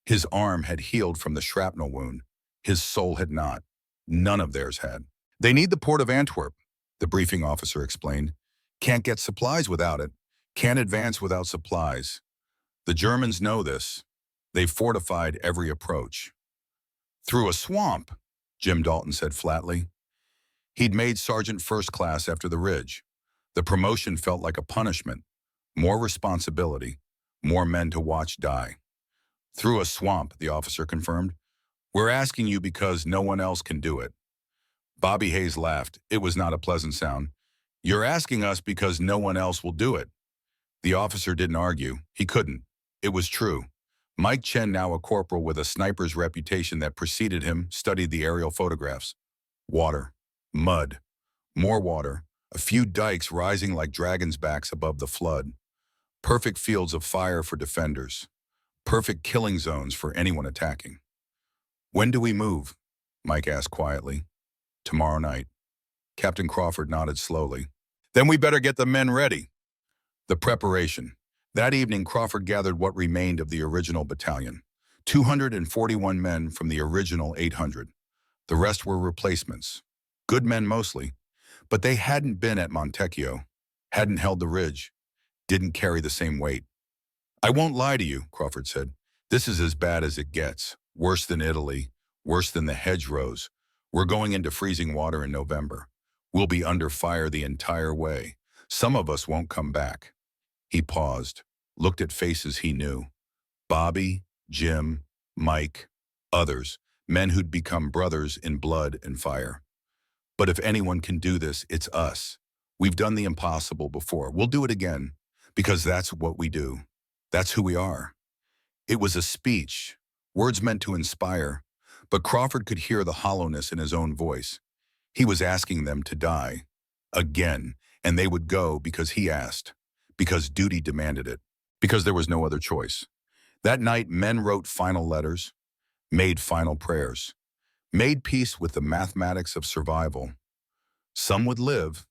His arm had healed from the shrapnel wound. His soul had not. None of theirs had. They need the port of Antwerp, the briefing officer explained. Can't get supplies without it. Can't advance without supplies. The Germans know this. They've fortified every approach. Through a swamp, Jim Dalton said flatly. He'd made sergeant first class after the Ridge. The promotion felt like a punishment. More responsibility. More men to watch die. Through a swamp, the officer confirmed. We're asking you because no one else can do it. Bobby Hayes laughed. It was not a pleasant sound. You're asking us because no one else will do it. The officer didn't argue. He couldn't. It was true. Mike Chen, now a corporal with a sniper's reputation that preceded him, studied the aerial photographs. Water. Mud. More water. A few dikes rising like dragons' backs above the flood. Perfect fields of fire for defenders. Perfect killing zones for anyone attacking. When do we move? Mike asked quietly. Tomorrow night. Captain Crawford nodded slowly. Then we better get the men ready. The preparation. That evening, Crawford gathered what remained of the original battalion. 241 men from the original 800. The rest were replacements. Good men mostly. But they hadn't been at Montecchio, hadn't held the ridge, didn't carry the same weight. I won't lie to you, Crawford said. This is as bad as it gets. Worse than Italy, worse than the hedgerows. We're going into freezing water in November. We'll be under fire the entire way. Some of us won't come back. He paused, looked at faces he knew. Bobby, Jim, Mike, others, men who'd become brothers in blood and fire. But if anyone can do this, it's us. We've done the impossible before. We'll do it again, because that's what we do. That's who we are. It was a speech, words meant to inspire, but Crawford could hear the hollowness in his own voice. He was asking them to die, again, and they would go because he asked, because duty demanded it, because there was no other choice. That night, men wrote final letters, made final prayers, made peace with the mathematics of survival. Some would live,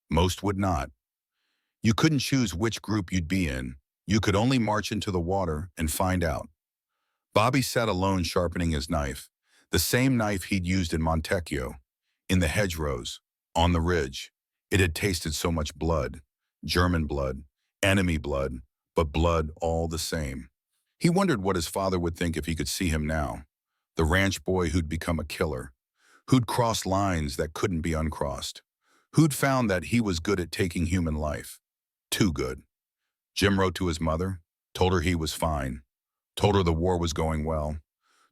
most would not. You couldn't choose which group you'd be in. You could only march into the water and find out. Bobby sat alone sharpening his knife, the same knife he'd used in Montecchio, in the hedgerows, on the ridge. It had tasted so much blood, German blood, enemy blood, but blood all the same. He wondered what his father would think if he could see him now, the ranch boy who'd become a killer, who'd crossed lines that couldn't be uncrossed, who'd found that he was good at taking human life. Too good. Jim wrote to his mother, told her he was fine, told her the war was going well,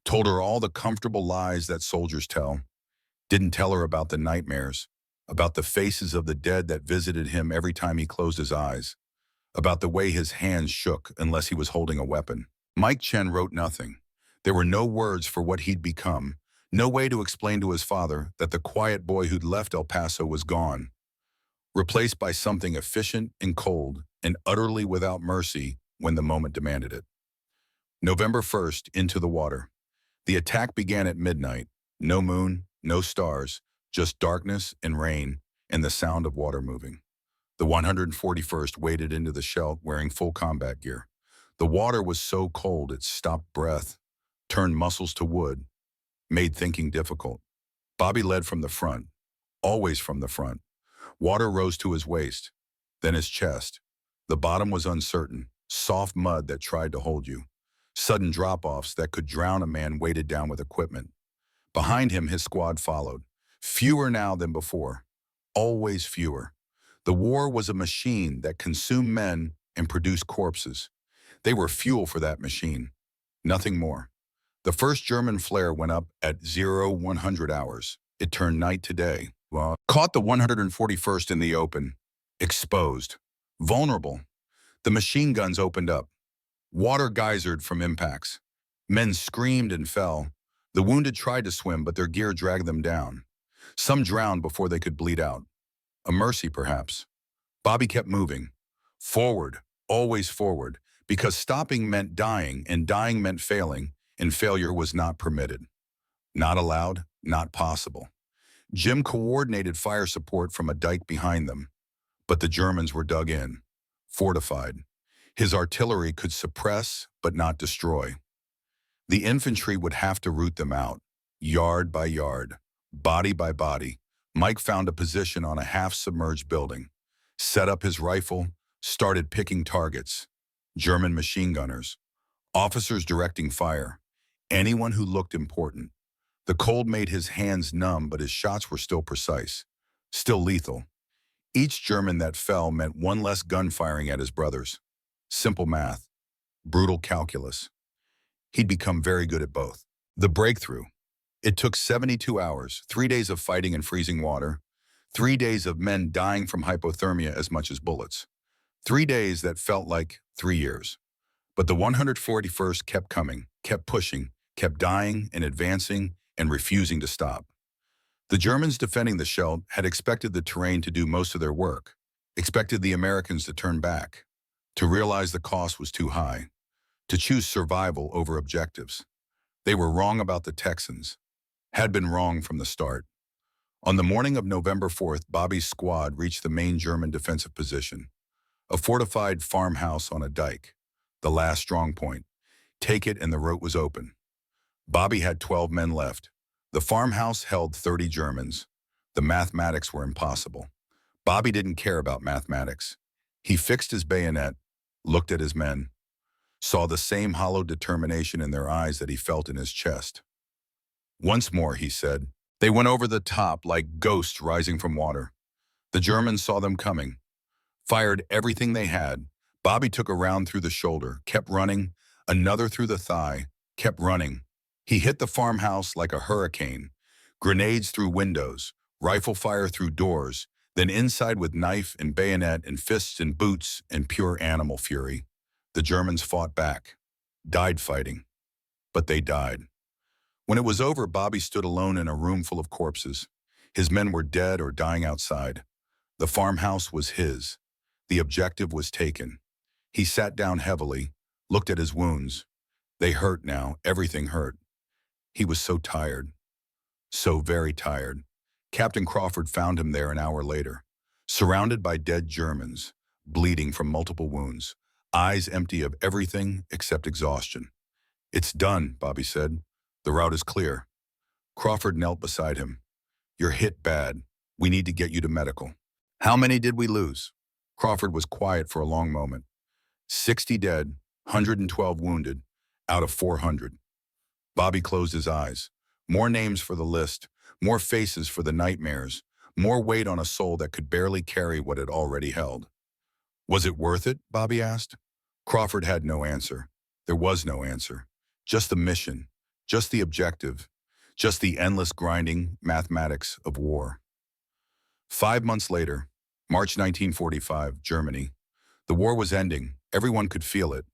told her all the comfortable lies that soldiers tell, didn't tell her about the nightmares, about the faces of the dead that visited him every time he closed his eyes, about the way his hands shook unless he was holding a weapon. Mike Chen wrote nothing. There were no words for what he'd become, No way to explain to his father that the quiet boy who'd left El Paso was gone, replaced by something efficient and cold and utterly without mercy when the moment demanded it. November 1st, into the water. The attack began at midnight. No moon, no stars, just darkness and rain and the sound of water moving. The 141st waded into the Scheldt wearing full combat gear. The water was so cold it stopped breath, turned muscles to wood, made thinking difficult. Bobby led from the front, always from the front. Water rose to his waist, then his chest. The bottom was uncertain, soft mud that tried to hold you. Sudden drop-offs that could drown a man weighted down with equipment. Behind him, his squad followed. Fewer now than before. Always fewer. The war was a machine that consumed men and produced corpses. They were fuel for that machine. Nothing more. The first German flare went up at 0100 hours. It turned night to day. Caught the 141st in the open. Exposed. Vulnerable. The machine guns opened up. Water geysered from impacts. Men screamed and fell. The wounded tried to swim, but their gear dragged them down. Some drowned before they could bleed out. A mercy, perhaps. Bobby kept moving. Forward, always forward, because stopping meant dying, and dying meant failing, and failure was not permitted. Not allowed, not possible. Jim coordinated fire support from a dike behind them, but the Germans were dug in, fortified. His artillery could suppress, but not destroy. The infantry would have to root them out, yard by yard, body by body. Mike found a position on a half-submerged building, set up his rifle, started picking targets. German machine gunners, officers directing fire, anyone who looked important. The cold made his hands numb, but his shots were still precise, still lethal. Each German that fell meant one less gun firing at his brothers. Simple math, brutal calculus. He'd become very good at both. The breakthrough. It took 72 hours, 3 days of fighting in freezing water, 3 days of men dying from hypothermia as much as bullets. 3 days that felt like 3 years. But the 141st kept coming, kept pushing, kept dying and advancing and refusing to stop. The Germans defending the Scheldt had expected the terrain to do most of their work, expected the Americans to turn back, to realize the cost was too high, to choose survival over objectives. They were wrong about the Texans, had been wrong from the start. On the morning of November 4th, Bobby's squad reached the main German defensive position, a fortified farmhouse on a dike, the last strong point. Take it and the road was open. Bobby had 12 men left. The farmhouse held 30 Germans. The mathematics were impossible. Bobby didn't care about mathematics. He fixed his bayonet, looked at his men, saw the same hollow determination in their eyes that he felt in his chest. Once more, he said. They went over the top like ghosts rising from water. The Germans saw them coming, fired everything they had. Bobby took a round through the shoulder, kept running, another through the thigh, kept running. He hit the farmhouse like a hurricane, grenades through windows, rifle fire through doors, then inside with knife and bayonet and fists and boots and pure animal fury. The Germans fought back, died fighting, but they died. When it was over, Bobby stood alone in a room full of corpses. His men were dead or dying outside. The farmhouse was his. The objective was taken. He sat down heavily, looked at his wounds. They hurt now, everything hurt. He was so tired, so very tired. Captain Crawford found him there an hour later, surrounded by dead Germans, bleeding from multiple wounds, eyes empty of everything except exhaustion. It's done, Bobby said. The route is clear. Crawford knelt beside him. You're hit bad. We need to get you to medical. How many did we lose? Crawford was quiet for a long moment. 60 dead, 112 wounded, out of 400. Bobby closed his eyes. More names for the list, more faces for the nightmares, more weight on a soul that could barely carry what it already held. Was it worth it? Bobby asked. Crawford had no answer. There was no answer. Just the mission, just the objective, just the endless grinding mathematics of war. 5 months later, March 1945, Germany. The war was ending. Everyone could feel it.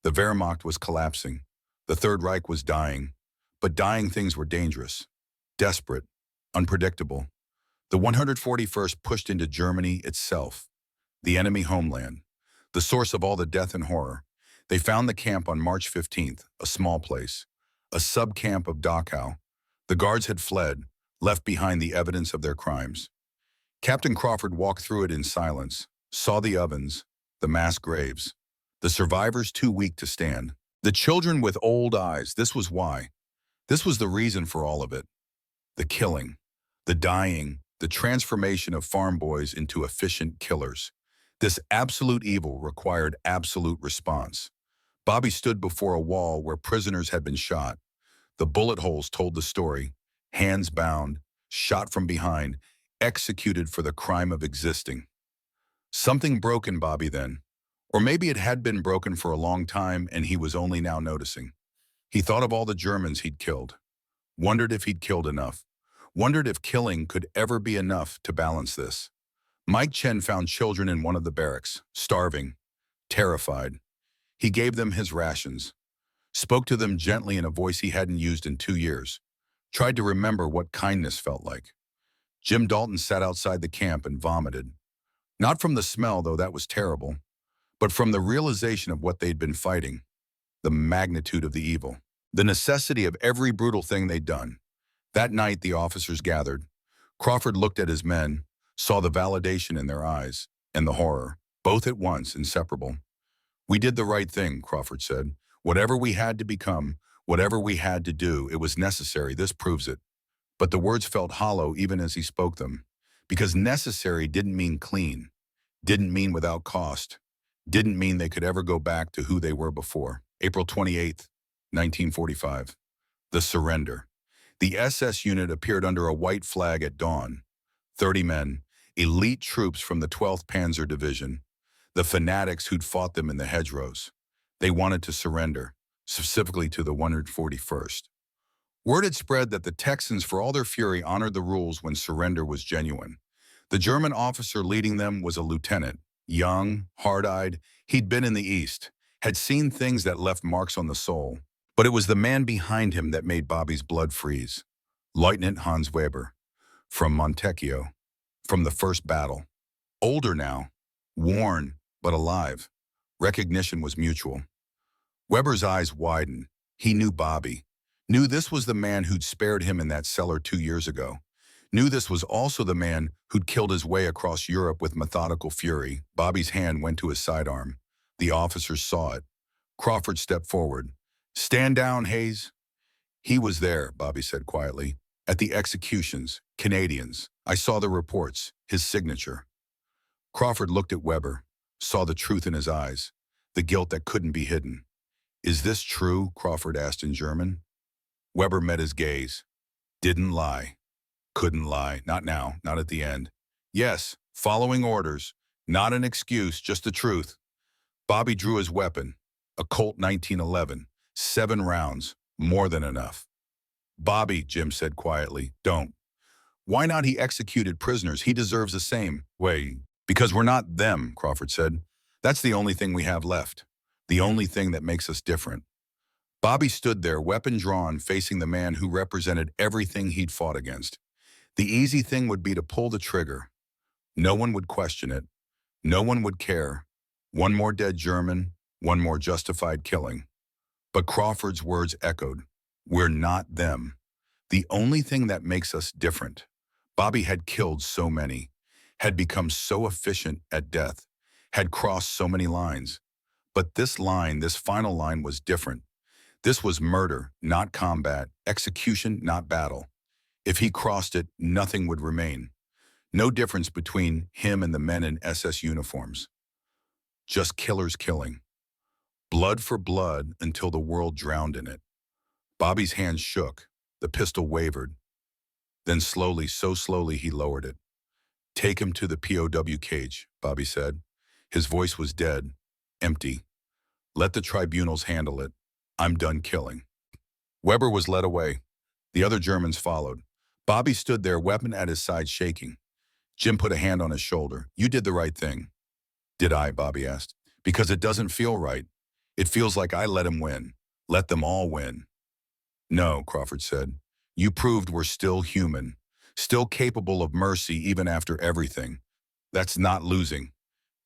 The Wehrmacht was collapsing. The Third Reich was dying. But dying things were dangerous. desperate, unpredictable. The 141st pushed into Germany itself, the enemy homeland, the source of all the death and horror. They found the camp on March 15th, a small place, a sub-camp of Dachau. The guards had fled, left behind the evidence of their crimes. Captain Crawford walked through it in silence, saw the ovens, the mass graves, the survivors too weak to stand, the children with old eyes. This was why. This was the reason for all of it. The killing, the dying, the transformation of farm boys into efficient killers. This absolute evil required absolute response. Bobby stood before a wall where prisoners had been shot. The bullet holes told the story. Hands bound, shot from behind, executed for the crime of existing. Something broke in Bobby then. Or maybe it had been broken for a long time and he was only now noticing. He thought of all the Germans he'd killed. Wondered if he'd killed enough. Wondered if killing could ever be enough to balance this. Mike Chen found children in one of the barracks, starving, terrified. He gave them his rations, spoke to them gently in a voice he hadn't used in 2 years, tried to remember what kindness felt like. Jim Dalton sat outside the camp and vomited. Not from the smell, though that was terrible, but from the realization of what they'd been fighting, the magnitude of the evil, the necessity of every brutal thing they'd done. That night, the officers gathered. Crawford looked at his men, saw the validation in their eyes, and the horror, both at once, inseparable. "We did the right thing," Crawford said. "Whatever we had to become, whatever we had to do, it was necessary. This proves it." But the words felt hollow even as he spoke them, because necessary didn't mean clean, didn't mean without cost, didn't mean they could ever go back to who they were before. April 28th, 1945. The surrender. The SS unit appeared under a white flag at dawn. 30 men, elite troops from the 12th Panzer Division, the fanatics who'd fought them in the hedgerows. They wanted to surrender, specifically to the 141st. Word had spread that the Texans, for all their fury, honored the rules when surrender was genuine. The German officer leading them was a lieutenant, young, hard-eyed. He'd been in the East, had seen things that left marks on the soul. But it was the man behind him that made Bobby's blood freeze. Lieutenant Hans Weber, from Montecchio, from the first battle. Older now, worn, but alive. Recognition was mutual. Weber's eyes widened. He knew Bobby. Knew this was the man who'd spared him in that cellar 2 years ago. Knew this was also the man who'd killed his way across Europe with methodical fury. Bobby's hand went to his sidearm. The officers saw it. Crawford stepped forward. "Stand down, Hayes." "He was there," Bobby said quietly. "At the executions, Canadians. I saw the reports, his signature." Crawford looked at Weber, saw the truth in his eyes, the guilt that couldn't be hidden. "Is this true?" Crawford asked in German. Weber met his gaze. "Didn't lie. Couldn't lie. Not now, not at the end. Yes, following orders. Not an excuse, just the truth." Bobby drew his weapon, a Colt 1911, 7 rounds, more than enough. "Bobby," Jim said quietly, "don't. Why not? He executed prisoners. He deserves the same way." "Because we're not them," Crawford said. "That's the only thing we have left. The only thing that makes us different." Bobby stood there, weapon drawn, facing the man who represented everything he'd fought against. The easy thing would be to pull the trigger. No one would question it. No one would care. One more dead German, one more justified killing. But Crawford's words echoed. "We're not them. The only thing that makes us different." Bobby had killed so many, had become so efficient at death, had crossed so many lines. But this line, this final line, was different. This was murder, not combat, execution, not battle. If he crossed it, nothing would remain. No difference between him and the men in SS uniforms. Just killers killing. Blood for blood until the world drowned in it. Bobby's hands shook. The pistol wavered. Then slowly, so slowly, he lowered it. "Take him to the POW cage," Bobby said. His voice was dead, empty. "Let the tribunals handle it. I'm done killing." Weber was led away. The other Germans followed. Bobby stood there, weapon at his side, shaking. Jim put a hand on his shoulder. "You did the right thing." "Did I?" Bobby asked. "Because it doesn't feel right. It feels like I let him win. Let them all win." "No," Crawford said. You proved we're still human, still capable of mercy even after everything. That's not losing.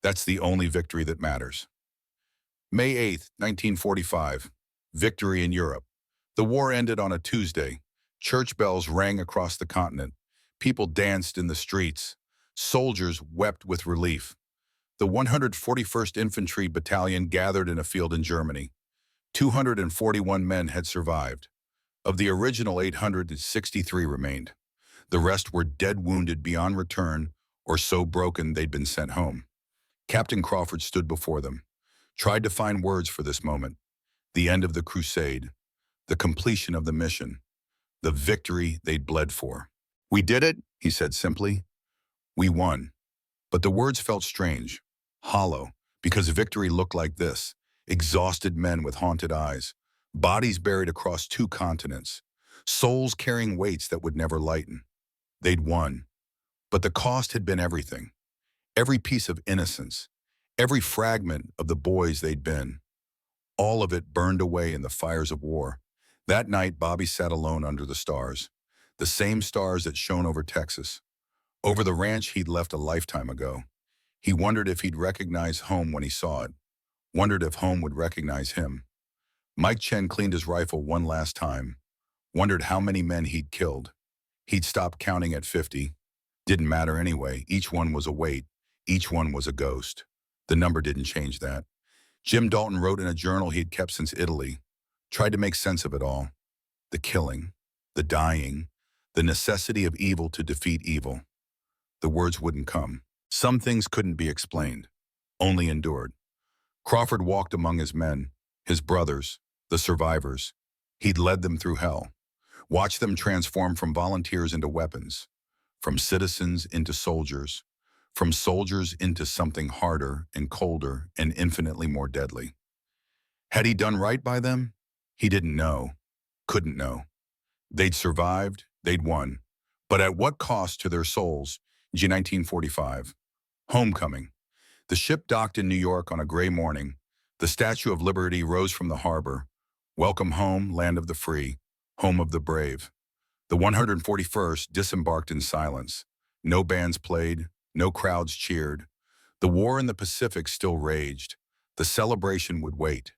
That's the only victory that matters. May 8th, 1945. Victory in Europe. The war ended on a Tuesday. Church bells rang across the continent. People danced in the streets. Soldiers wept with relief. The 141st Infantry Battalion gathered in a field in Germany. 241 men had survived. Of the original 863 remained. The rest were dead wounded beyond return or so broken they'd been sent home. Captain Crawford stood before them, tried to find words for this moment, the end of the crusade, the completion of the mission, the victory they'd bled for. "We did it," he said simply. "We won." But the words felt strange, hollow, because victory looked like this: exhausted men with haunted eyes, bodies buried across 2 continents, souls carrying weights that would never lighten. They'd won, but the cost had been everything. Every piece of innocence, every fragment of the boys they'd been, all of it burned away in the fires of war. That night, Bobby sat alone under the stars, the same stars that shone over Texas, over the ranch he'd left a lifetime ago. He wondered if he'd recognize home when he saw it, wondered if home would recognize him. Mike Chen cleaned his rifle one last time, wondered how many men he'd killed. He'd stopped counting at 50. Didn't matter anyway. Each one was a weight. Each one was a ghost. The number didn't change that. Jim Dalton wrote in a journal he'd kept since Italy, tried to make sense of it all. The killing, the dying, the necessity of evil to defeat evil. The words wouldn't come. Some things couldn't be explained, only endured. Crawford walked among his men, his brothers, the survivors. He'd led them through hell, watched them transform from volunteers into weapons, from citizens into soldiers, from soldiers into something harder and colder and infinitely more deadly. Had he done right by them? He didn't know, couldn't know. They'd survived, they'd won. But at what cost to their souls? 1945. Homecoming. The ship docked in New York on a gray morning. The Statue of Liberty rose from the harbor. Welcome home, land of the free, home of the brave. The 141st disembarked in silence. No bands played, no crowds cheered. The war in the Pacific still raged. The celebration would wait.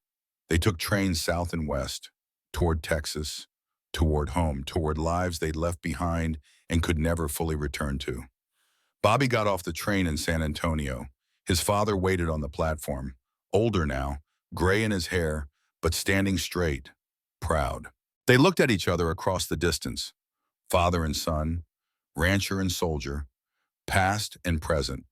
They took trains south and west, toward Texas, toward home, toward lives they'd left behind and could never fully return to. Bobby got off the train in San Antonio. His father waited on the platform, older now, gray in his hair, but standing straight, proud. They looked at each other across the distance, father and son, rancher and soldier, past and present.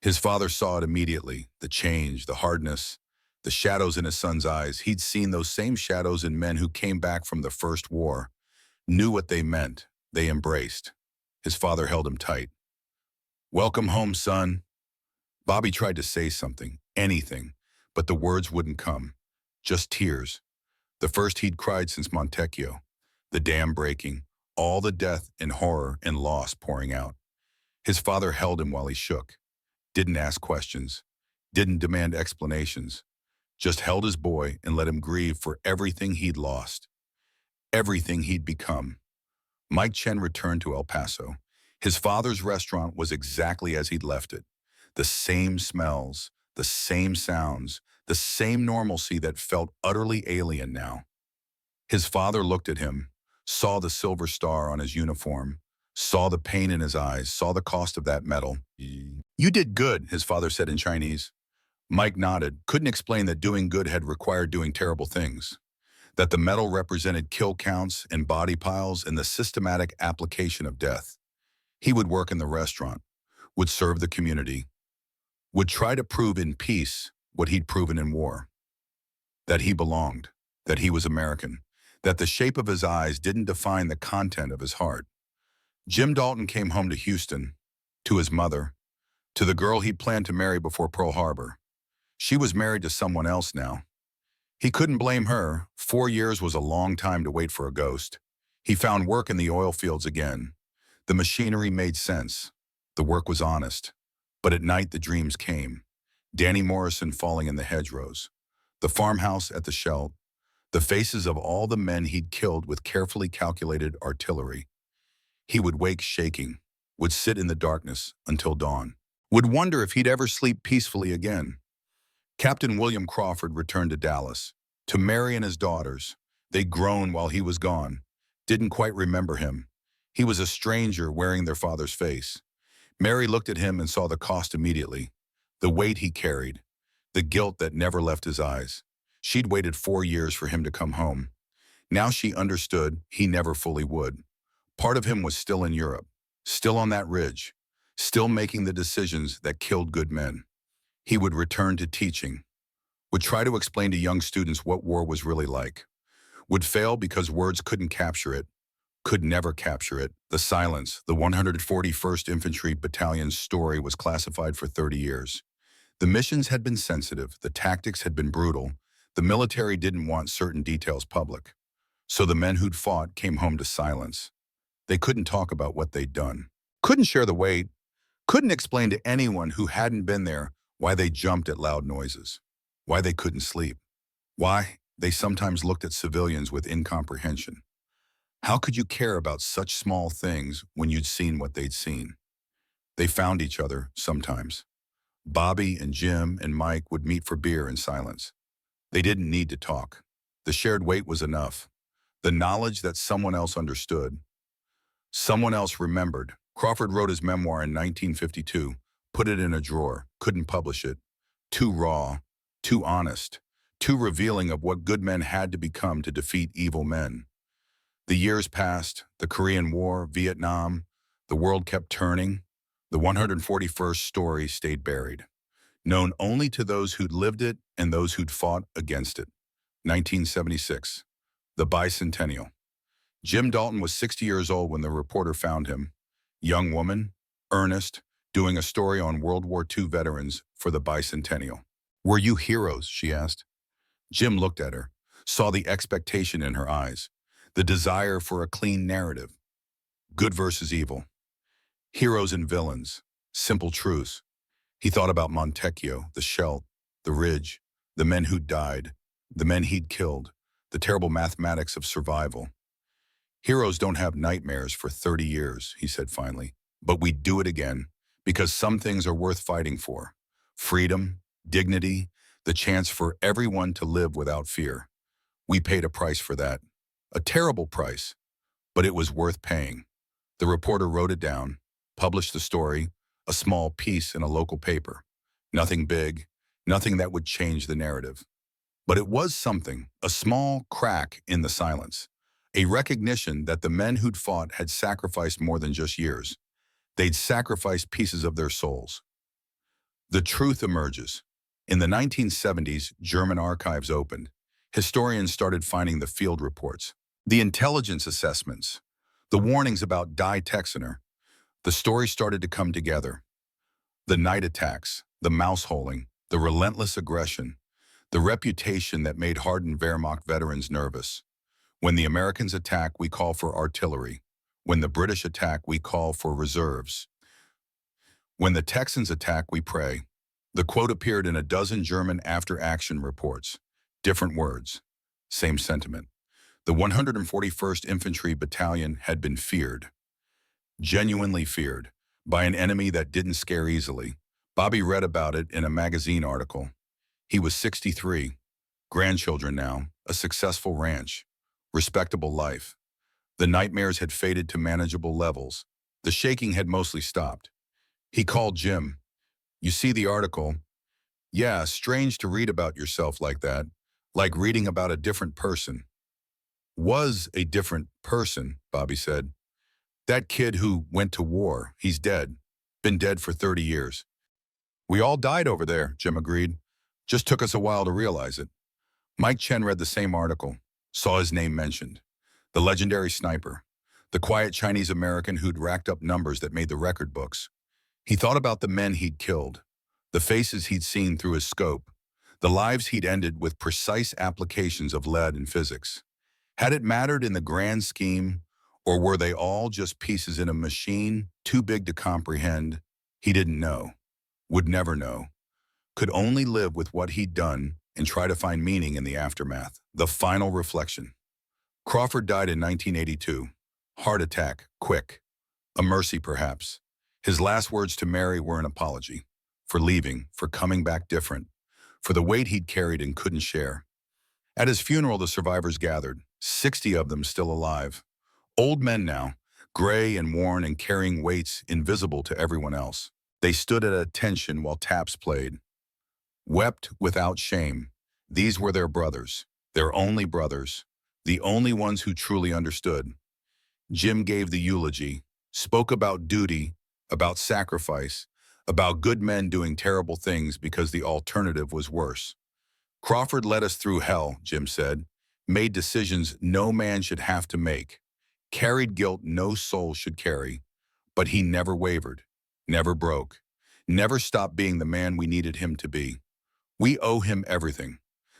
His father saw it immediately, the change, the hardness, the shadows in his son's eyes. He'd seen those same shadows in men who came back from the first war, knew what they meant, they embraced. His father held him tight. "Welcome home, son." Bobby tried to say something, anything, but the words wouldn't come, just tears. The first he'd cried since Montecchio, the dam breaking, all the death and horror and loss pouring out. His father held him while he shook, didn't ask questions, didn't demand explanations, just held his boy and let him grieve for everything he'd lost, everything he'd become. Mike Chen returned to El Paso. His father's restaurant was exactly as he'd left it. The same smells, the same sounds, the same normalcy that felt utterly alien now. His father looked at him, saw the silver star on his uniform, saw the pain in his eyes, saw the cost of that medal. "You did good," his father said in Chinese. Mike nodded, couldn't explain that doing good had required doing terrible things, that the medal represented kill counts and body piles and the systematic application of death. He would work in the restaurant, would serve the community, would try to prove in peace what he'd proven in war, that he belonged, that he was American, that the shape of his eyes didn't define the content of his heart. Jim Dalton came home to Houston, to his mother, to the girl he'd planned to marry before Pearl Harbor. She was married to someone else now. He couldn't blame her. 4 years was a long time to wait for a ghost. He found work in the oil fields again. The machinery made sense. The work was honest. But at night the dreams came. Danny Morrison falling in the hedgerows. The farmhouse at the Scheldt. The faces of all the men he'd killed with carefully calculated artillery. He would wake shaking, would sit in the darkness until dawn, would wonder if he'd ever sleep peacefully again. Captain William Crawford returned to Dallas, to Mary and his daughters. They'd grown while he was gone, didn't quite remember him. He was a stranger wearing their father's face. Mary looked at him and saw the cost immediately, the weight he carried, the guilt that never left his eyes. She'd waited 4 years for him to come home. Now she understood he never fully would. Part of him was still in Europe, still on that ridge, still making the decisions that killed good men. He would return to teaching, would try to explain to young students what war was really like, would fail because words couldn't capture it, could never capture it. The silence, the 141st Infantry Battalion's story was classified for 30 years. The missions had been sensitive, the tactics had been brutal, the military didn't want certain details public. So the men who'd fought came home to silence. They couldn't talk about what they'd done, couldn't share the weight, couldn't explain to anyone who hadn't been there why they jumped at loud noises, why they couldn't sleep, why they sometimes looked at civilians with incomprehension. How could you care about such small things when you'd seen what they'd seen? They found each other sometimes. Bobby and Jim and Mike would meet for beer in silence. They didn't need to talk. The shared weight was enough. The knowledge that someone else understood, someone else remembered. Crawford wrote his memoir in 1952, put it in a drawer, couldn't publish it. Too raw, too honest, too revealing of what good men had to become to defeat evil men. The years passed, the Korean War, Vietnam, the world kept turning. The 141st story stayed buried, known only to those who'd lived it and those who'd fought against it. 1976, the bicentennial. Jim Dalton was 60 years old when the reporter found him. Young woman, earnest, doing a story on World War II veterans for the bicentennial. "Were you heroes?" she asked. Jim looked at her, saw the expectation in her eyes, the desire for a clean narrative. Good versus evil. Heroes and villains. Simple truths. He thought about Montecchio, the Scheldt, the Ridge, the men who'd died, the men he'd killed, the terrible mathematics of survival. "Heroes don't have nightmares for 30 years, he said finally, "but we do it again because some things are worth fighting for. Freedom, dignity, the chance for everyone to live without fear. We paid a price for that. A terrible price, but it was worth paying." The reporter wrote it down, published the story, a small piece in a local paper. Nothing big, nothing that would change the narrative. But it was something, a small crack in the silence, a recognition that the men who'd fought had sacrificed more than just years. They'd sacrificed pieces of their souls. The truth emerges. In the 1970s, German archives opened. Historians started finding the field reports, the intelligence assessments, the warnings about Die Texaner. The story started to come together. The night attacks, the mouse-holing, the relentless aggression, the reputation that made hardened Wehrmacht veterans nervous. When the Americans attack, we call for artillery. When the British attack, we call for reserves. When the Texans attack, we pray. The quote appeared in a dozen German after-action reports. Different words, same sentiment. The 141st Infantry Battalion had been feared. Genuinely feared, by an enemy that didn't scare easily. Bobby read about it in a magazine article. He was 63, grandchildren now, a successful ranch, respectable life. The nightmares had faded to manageable levels. The shaking had mostly stopped. He called Jim. "You see the article?" "Yeah, strange to read about yourself like that, like reading about a different person." "Was a different person," Bobby said. "That kid who went to war, he's dead. Been dead for 30 years. "We all died over there," Jim agreed. "Just took us a while to realize it." Mike Chen read the same article, saw his name mentioned. The legendary sniper, the quiet Chinese American who'd racked up numbers that made the record books. He thought about the men he'd killed, the faces he'd seen through his scope, the lives he'd ended with precise applications of lead and physics. Had it mattered in the grand scheme, or were they all just pieces in a machine too big to comprehend? He didn't know, would never know, could only live with what he'd done and try to find meaning in the aftermath. The final reflection. Crawford died in 1982. Heart attack, quick. A mercy, perhaps. His last words to Mary were an apology. For leaving, for coming back different, for the weight he'd carried and couldn't share. At his funeral, the survivors gathered, 60 of them still alive. Old men now, gray and worn and carrying weights invisible to everyone else. They stood at attention while taps played. Wept without shame. These were their brothers, their only brothers, the only ones who truly understood. Jim gave the eulogy, spoke about duty, about sacrifice, about good men doing terrible things because the alternative was worse. Crawford led us through hell, Jim said, made decisions no man should have to make, carried guilt no soul should carry, but he never wavered, never broke, never stopped being the man we needed him to be. We owe him everything.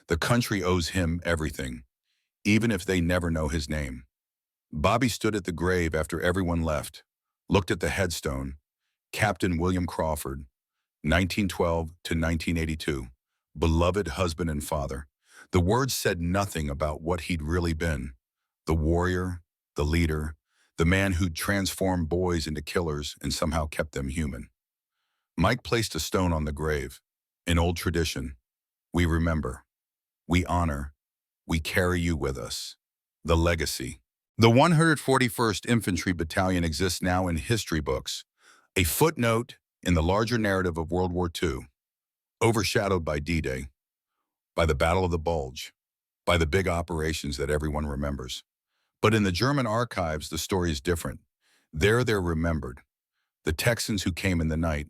The country owes him everything, even if they never know his name. Bobby stood at the grave after everyone left, looked at the headstone, Captain William Crawford, 1912 to 1982, beloved husband and father. The words said nothing about what he'd really been. The warrior, the leader, the man who'd transformed boys into killers and somehow kept them human. Mike placed a stone on the grave, an old tradition. We remember, we honor, we carry you with us. The legacy. The 141st Infantry Battalion exists now in history books, a footnote in the larger narrative of World War II, overshadowed by D-Day, by the Battle of the Bulge, by the big operations that everyone remembers. But in the German archives, the story is different. There they're remembered. The Texans who came in the night,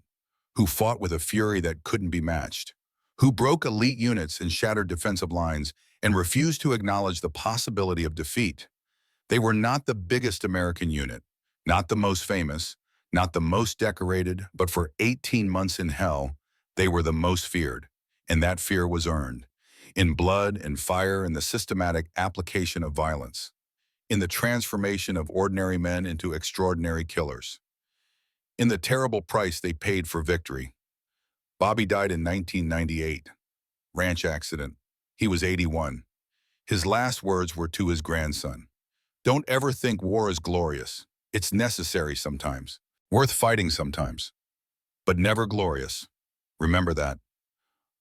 who fought with a fury that couldn't be matched, who broke elite units and shattered defensive lines and refused to acknowledge the possibility of defeat. They were not the biggest American unit, not the most famous, not the most decorated, but for 18 months in hell, they were the most feared, and that fear was earned in blood and fire and the systematic application of violence, in the transformation of ordinary men into extraordinary killers, in the terrible price they paid for victory. Bobby died in 1998, ranch accident. He was 81. His last words were to his grandson. Don't ever think war is glorious. It's necessary sometimes, worth fighting sometimes, but never glorious. Remember that.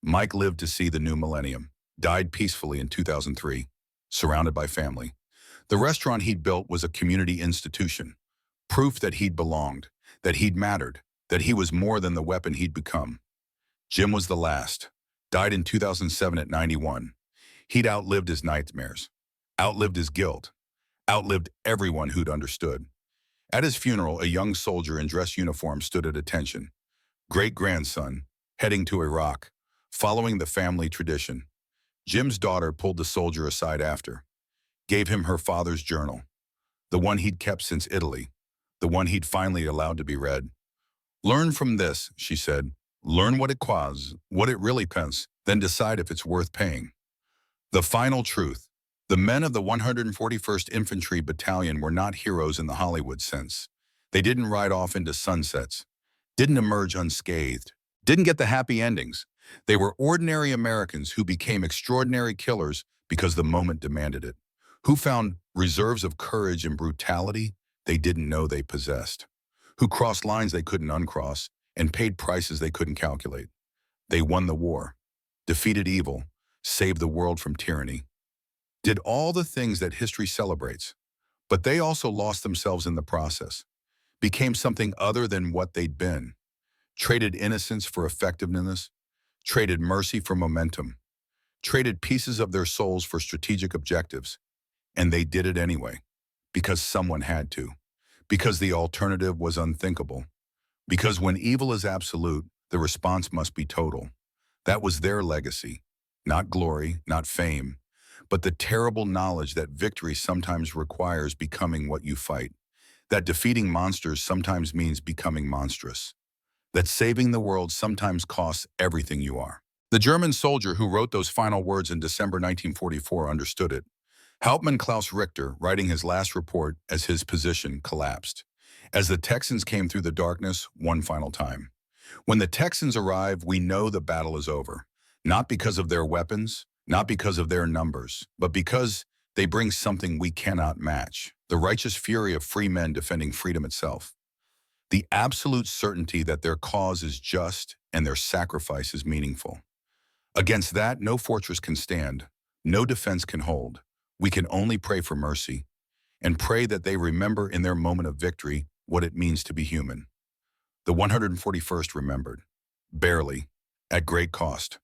Mike lived to see the new millennium, died peacefully in 2003, surrounded by family. The restaurant he'd built was a community institution, proof that he'd belonged, that he'd mattered, that he was more than the weapon he'd become. Jim was the last, died in 2007 at 91. He'd outlived his nightmares, outlived his guilt, outlived everyone who'd understood. At his funeral, a young soldier in dress uniform stood at attention. Great-grandson, heading to Iraq, following the family tradition. Jim's daughter pulled the soldier aside after, gave him her father's journal, the one he'd kept since Italy, the one he'd finally allowed to be read. Learn from this, she said. Learn what it costs, what it really costs, then decide if it's worth paying. The final truth. The men of the 141st Infantry Battalion were not heroes in the Hollywood sense. They didn't ride off into sunsets, didn't emerge unscathed, didn't get the happy endings. They were ordinary Americans who became extraordinary killers because the moment demanded it, who found reserves of courage and brutality they didn't know they possessed, who crossed lines they couldn't uncross and paid prices they couldn't calculate. They won the war, defeated evil, saved the world from tyranny, did all the things that history celebrates, but they also lost themselves in the process, became something other than what they'd been, traded innocence for effectiveness, traded mercy for momentum, traded pieces of their souls for strategic objectives, and they did it anyway, because someone had to, because the alternative was unthinkable, because when evil is absolute, the response must be total. That was their legacy, not glory, not fame, but the terrible knowledge that victory sometimes requires becoming what you fight, that defeating monsters sometimes means becoming monstrous, that saving the world sometimes costs everything you are. The German soldier who wrote those final words in December 1944 understood it. Hauptmann Klaus Richter, writing his last report as his position collapsed, as the Texans came through the darkness one final time. When the Texans arrive, we know the battle is over. Not because of their weapons, not because of their numbers, but because they bring something we cannot match: the righteous fury of free men defending freedom itself. The absolute certainty that their cause is just and their sacrifice is meaningful. Against that, no fortress can stand, no defense can hold. We can only pray for mercy and pray that they remember in their moment of victory what it means to be human. The 141st remembered, barely, at great cost.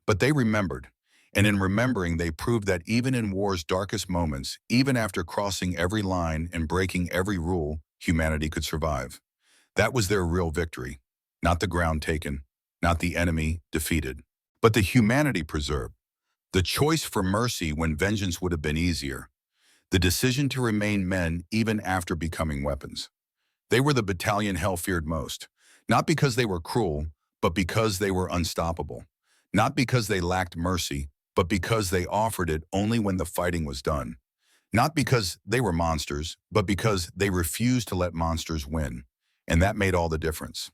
But they remembered, and in remembering they proved that even in war's darkest moments, even after crossing every line and breaking every rule, humanity could survive. That was their real victory, not the ground taken, not the enemy defeated, but the humanity preserved. The choice for mercy when vengeance would have been easier. The decision to remain men even after becoming weapons. They were the battalion hell feared most, not because they were cruel, but because they were unstoppable. Not because they lacked mercy, but because they offered it only when the fighting was done. Not because they were monsters, but because they refused to let monsters win. And that made all the difference.